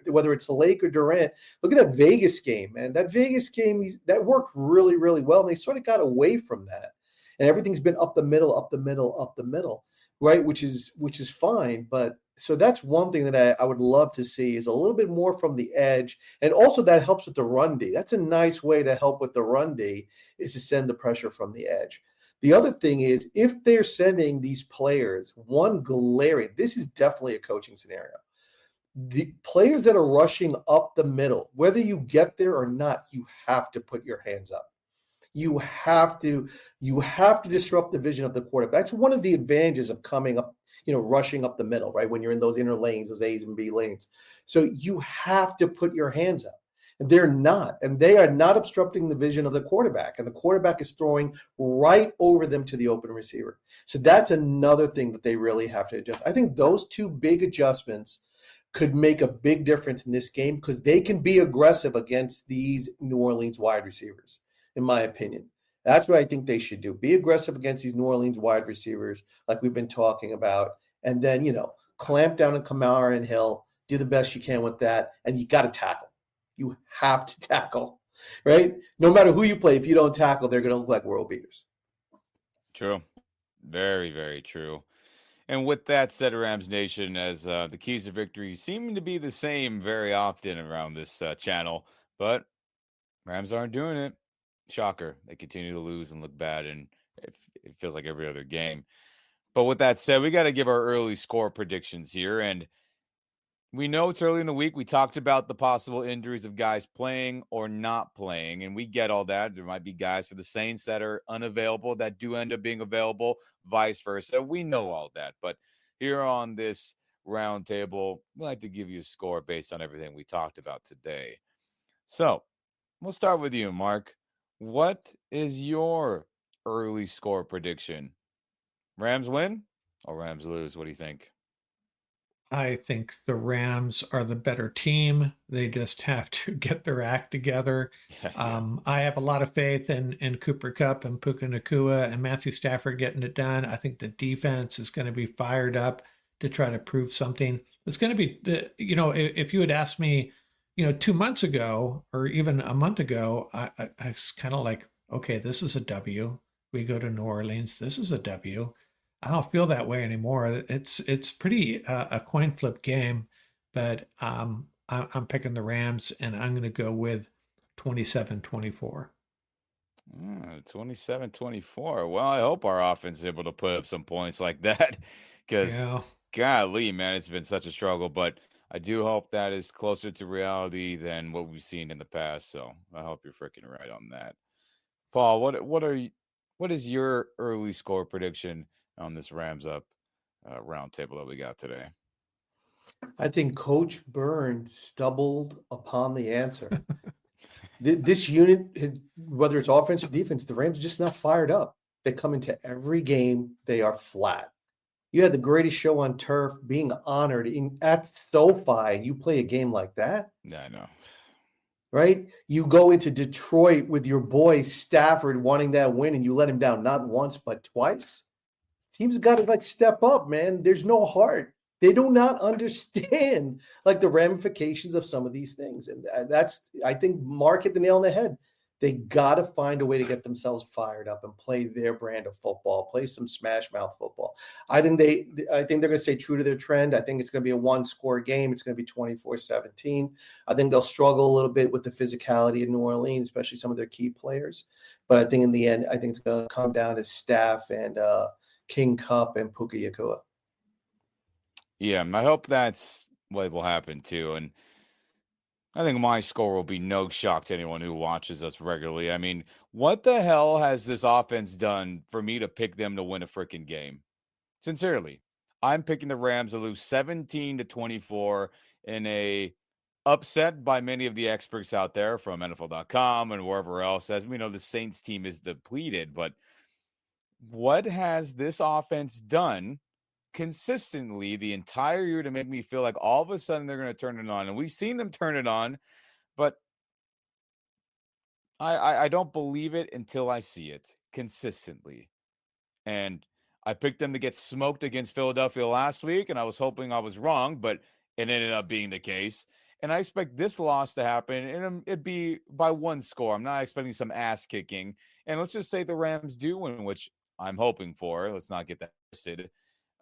whether it's Lake or Durant. Look at that Vegas game, man. That Vegas game, that worked really, really well. And they sort of got away from that. And everything's been up the middle, right? Which is fine. But so that's one thing that I would love to see, is a little bit more from the edge. And also that helps with the run D. That's a nice way to help with the run D, is to send the pressure from the edge. The other thing is, if they're sending these players, this is definitely a coaching scenario. The players that are rushing up the middle, whether you get there or not, you have to put your hands up. You have to disrupt the vision of the quarterback. That's one of the advantages of coming up, rushing up the middle, right? When you're in those inner lanes, those A's and B lanes. So you have to put your hands up. And they are not obstructing the vision of the quarterback. And the quarterback is throwing right over them to the open receiver. So that's another thing that they really have to adjust. I think those two big adjustments could make a big difference in this game, because they can be aggressive against these New Orleans wide receivers, in my opinion. That's what I think they should do. Be aggressive against these New Orleans wide receivers, like we've been talking about. And then, clamp down on Kamara and Hill, do the best you can with that. And you got to tackle. You have to tackle, right? No matter who you play, if you don't tackle, they're going to look like world beaters. True. Very, very true. And with that said, Rams Nation, as the keys to victory seem to be the same very often around this channel, but Rams aren't doing it. Shocker. They continue to lose and look bad, and it feels like every other game. But with that said, we got to give our early score predictions here. And we know it's early in the week. We talked about the possible injuries of guys playing or not playing, and we get all that. There might be guys for the Saints that are unavailable that do end up being available, vice versa. We know all that. But here on this roundtable, we like to give you a score based on everything we talked about today. So we'll start with you, Mark. What is your early score prediction? Rams win or Rams lose? What do you think? I think the Rams are the better team. They just have to get their act together. Yes, yeah. I have a lot of faith in Cooper Kupp and Puka Nakua and Matthew Stafford getting it done. I think the defense is going to be fired up to try to prove something. It's going to be, if you had asked me, 2 months ago or even a month ago, I was kind of like, okay, this is a W. We go to New Orleans, this is a W. I don't feel that way anymore. It's pretty a coin flip game, but I'm picking the Rams, and I'm going to go with 27-24. 27-24. Well, I hope our offense is able to put up some points like that because, Yeah. golly, man, it's been such a struggle. But I do hope that is closer to reality than what we've seen in the past. So I hope you're freaking right on that. Paul, what is your early score prediction on this Rams Up round table that we got today? I think Coach Burns stumbled upon the answer. This unit, whether it's offense or defense, the Rams are just not fired up. They come into every game, they are flat. You had the greatest show on turf, being honored at SoFi. You play a game like that, Yeah, I know. right? You go into Detroit with your boy Stafford wanting that win, and you let him down not once but twice. Teams got to like step up, man. There's no heart. They do not understand like the ramifications of some of these things, and that's I think Mark hit the nail on the head. They got to find a way to get themselves fired up and play their brand of football, play some smash mouth football. I think they're going to stay true to their trend. I think it's going to be a one-score game. It's going to be 24-17. I think they'll struggle a little bit with the physicality in New Orleans, especially some of their key players. But I think in the end, I think it's going to come down to Staff and King Cup and Puka Yakua. Yeah, I hope that's what will happen too. And I think my score will be no shock to anyone who watches us regularly. I mean, what the hell has this offense done for me to pick them to win a freaking game? Sincerely, I'm picking the Rams to lose 17-24 in a upset by many of the experts out there from NFL.com and wherever else. As we know, the Saints team is depleted, but what has this offense done consistently the entire year to make me feel like all of a sudden they're going to turn it on? And we've seen them turn it on, but I don't believe it until I see it consistently. And I picked them to get smoked against Philadelphia last week, and I was hoping I was wrong, but it ended up being the case. And I expect this loss to happen, and it'd be by one score. I'm not expecting some ass kicking. And let's just say the Rams do win, which I'm hoping for. Let's not get that twisted.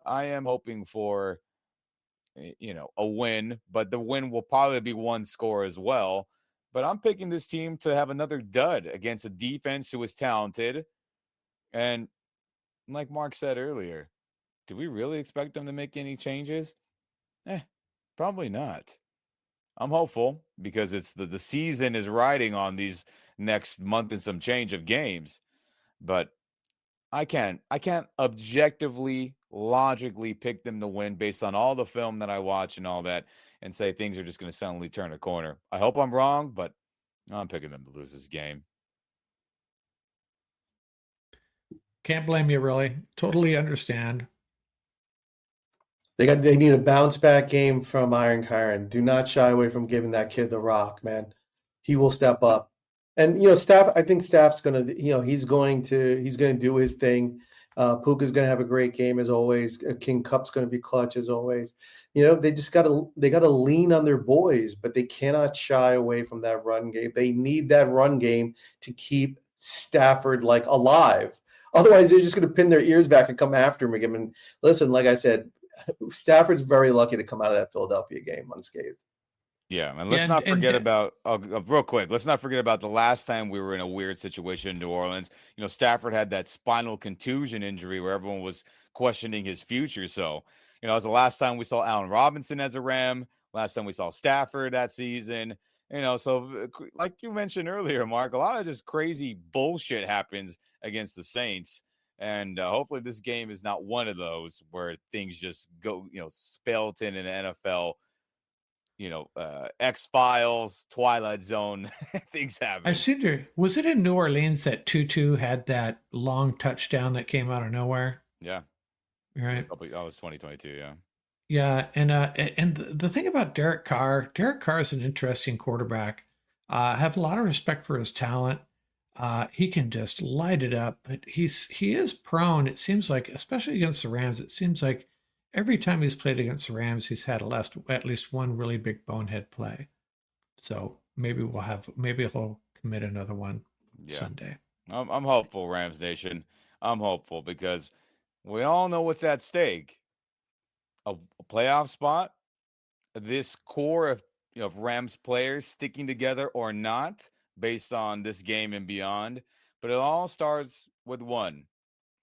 I am hoping for, a win, but the win will probably be one score as well. But I'm picking this team to have another dud against a defense who is talented. And like Mark said earlier, do we really expect them to make any changes? Probably not. I'm hopeful because it's the season is riding on these next month and some change of games. But I can't objectively, logically pick them to win based on all the film that I watch and all that and say things are just going to suddenly turn a corner. I hope I'm wrong, but I'm picking them to lose this game. Can't blame you, really. Totally understand. They need a bounce back game from Iron Kyren. Do not shy away from giving that kid the rock, man. He will step up. And Staff, I think Staff's gonna, he's going to do his thing. Puka's gonna have a great game as always. King Cup's gonna be clutch as always. They just gotta lean on their boys, but they cannot shy away from that run game. They need that run game to keep Stafford like alive. Otherwise, they're just gonna pin their ears back and come after him again. And listen, like I said, Stafford's very lucky to come out of that Philadelphia game unscathed. Yeah, and Yeah, let's not forget and about real quick. Let's not forget about the last time we were in a weird situation in New Orleans. Stafford had that spinal contusion injury where everyone was questioning his future. So, it was the last time we saw Allen Robinson as a Ram. Last time we saw Stafford that season. So like you mentioned earlier, Mark, a lot of just crazy bullshit happens against the Saints. And hopefully this game is not one of those where things just go, Spelton in the NFL, X-Files, Twilight Zone, things I happen. seem to, was it in New Orleans that Tutu had that long touchdown that came out of nowhere? Yeah. Right. That was 2022. Yeah. Yeah, and the thing about Derek Carr is an interesting quarterback. I have a lot of respect for his talent. He can just light it up, but he is prone. It seems like, especially against the Rams, it seems like every time he's played against the Rams, he's had at least one really big bonehead play. So maybe he'll commit another one Yeah. Sunday. I'm hopeful, Rams Nation. I'm hopeful because we all know what's at stake. A playoff spot, this core of Rams players sticking together or not based on this game and beyond. But it all starts with one,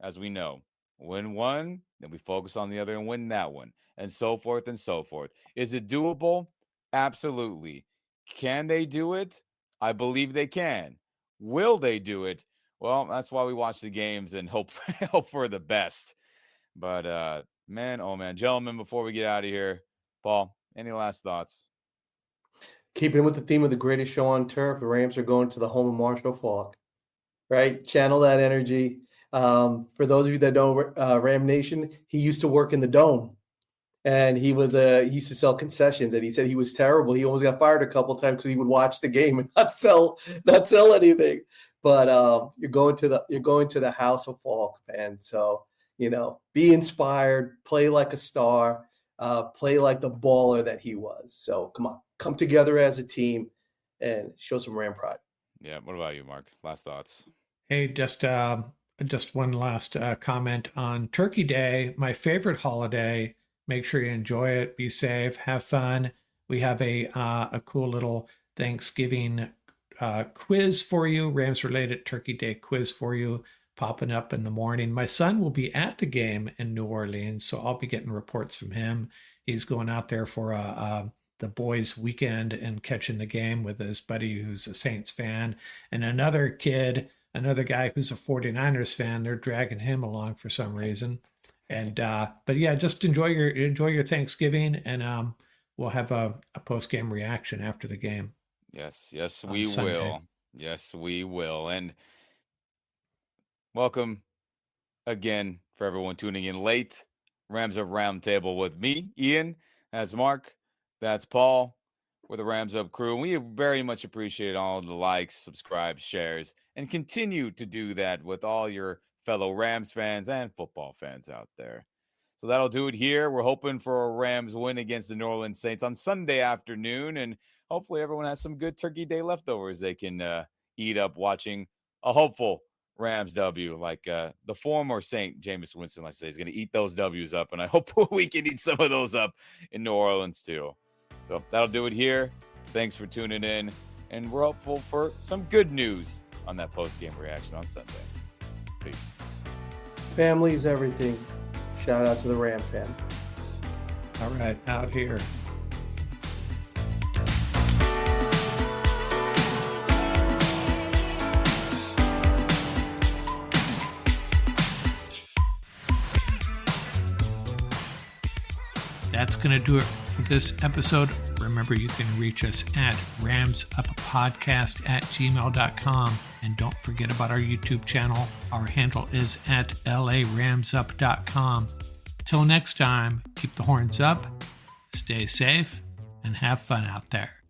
as we know. Win one, then we focus on the other and win that one, and so forth and so forth. Is it doable? Absolutely. Can they do it? I believe they can. Will they do it? Well, that's why we watch the games and hope hope for the best. But man, oh man, gentlemen, before we get out of here, Paul, any last thoughts? Keeping with the theme of the greatest show on turf, the Rams are going to the home of Marshall Faulk, right? Channel that energy. For those of you that know Ram Nation, he used to work in the Dome, and he used to sell concessions. And he said he was terrible. He almost got fired a couple times because he would watch the game and not sell anything. But you're going to the House of Faulk, and so be inspired, play like a star, play like the baller that he was. So come together as a team and show some Ram pride. Yeah. What about you, Mark? Last thoughts? Hey, just one last comment on Turkey Day, my favorite holiday. Make sure you enjoy it, be safe, have fun. We have a cool little Thanksgiving quiz for you, Rams related Turkey Day quiz for you, popping up in the morning. My son will be at the game in New Orleans, so I'll be getting reports from him. He's going out there for the boys' weekend and catching the game with his buddy who's a Saints fan, and another guy who's a 49ers fan. They're dragging him along for some reason. And but yeah, just enjoy your Thanksgiving, and we'll have a post game reaction after the game. Yes, On we Sunday. will. Yes, we will. And welcome again for everyone tuning in late. Rams Up Roundtable with me, Ian. That's Mark. That's Paul. We're the Rams Up crew. And we very much appreciate all the likes, subscribes, shares, and continue to do that with all your fellow Rams fans and football fans out there. So that'll do it here. We're hoping for a Rams win against the New Orleans Saints on Sunday afternoon. And hopefully everyone has some good Turkey Day leftovers they can eat up watching a hopeful Rams W, like the former Saint Jameis Winston, let's say, is going to eat those W's up. And I hope we can eat some of those up in New Orleans too. So that'll do it here. Thanks for tuning in. And we're hopeful for some good news on that post-game reaction on Sunday. Peace. Family is everything. Shout out to the Ram fan. All right, out here. That's going to do it for this episode. Remember, you can reach us at ramsuppodcast@gmail.com. And don't forget about our YouTube channel. Our handle is at laramsup.com. Till next time, keep the horns up, stay safe, and have fun out there.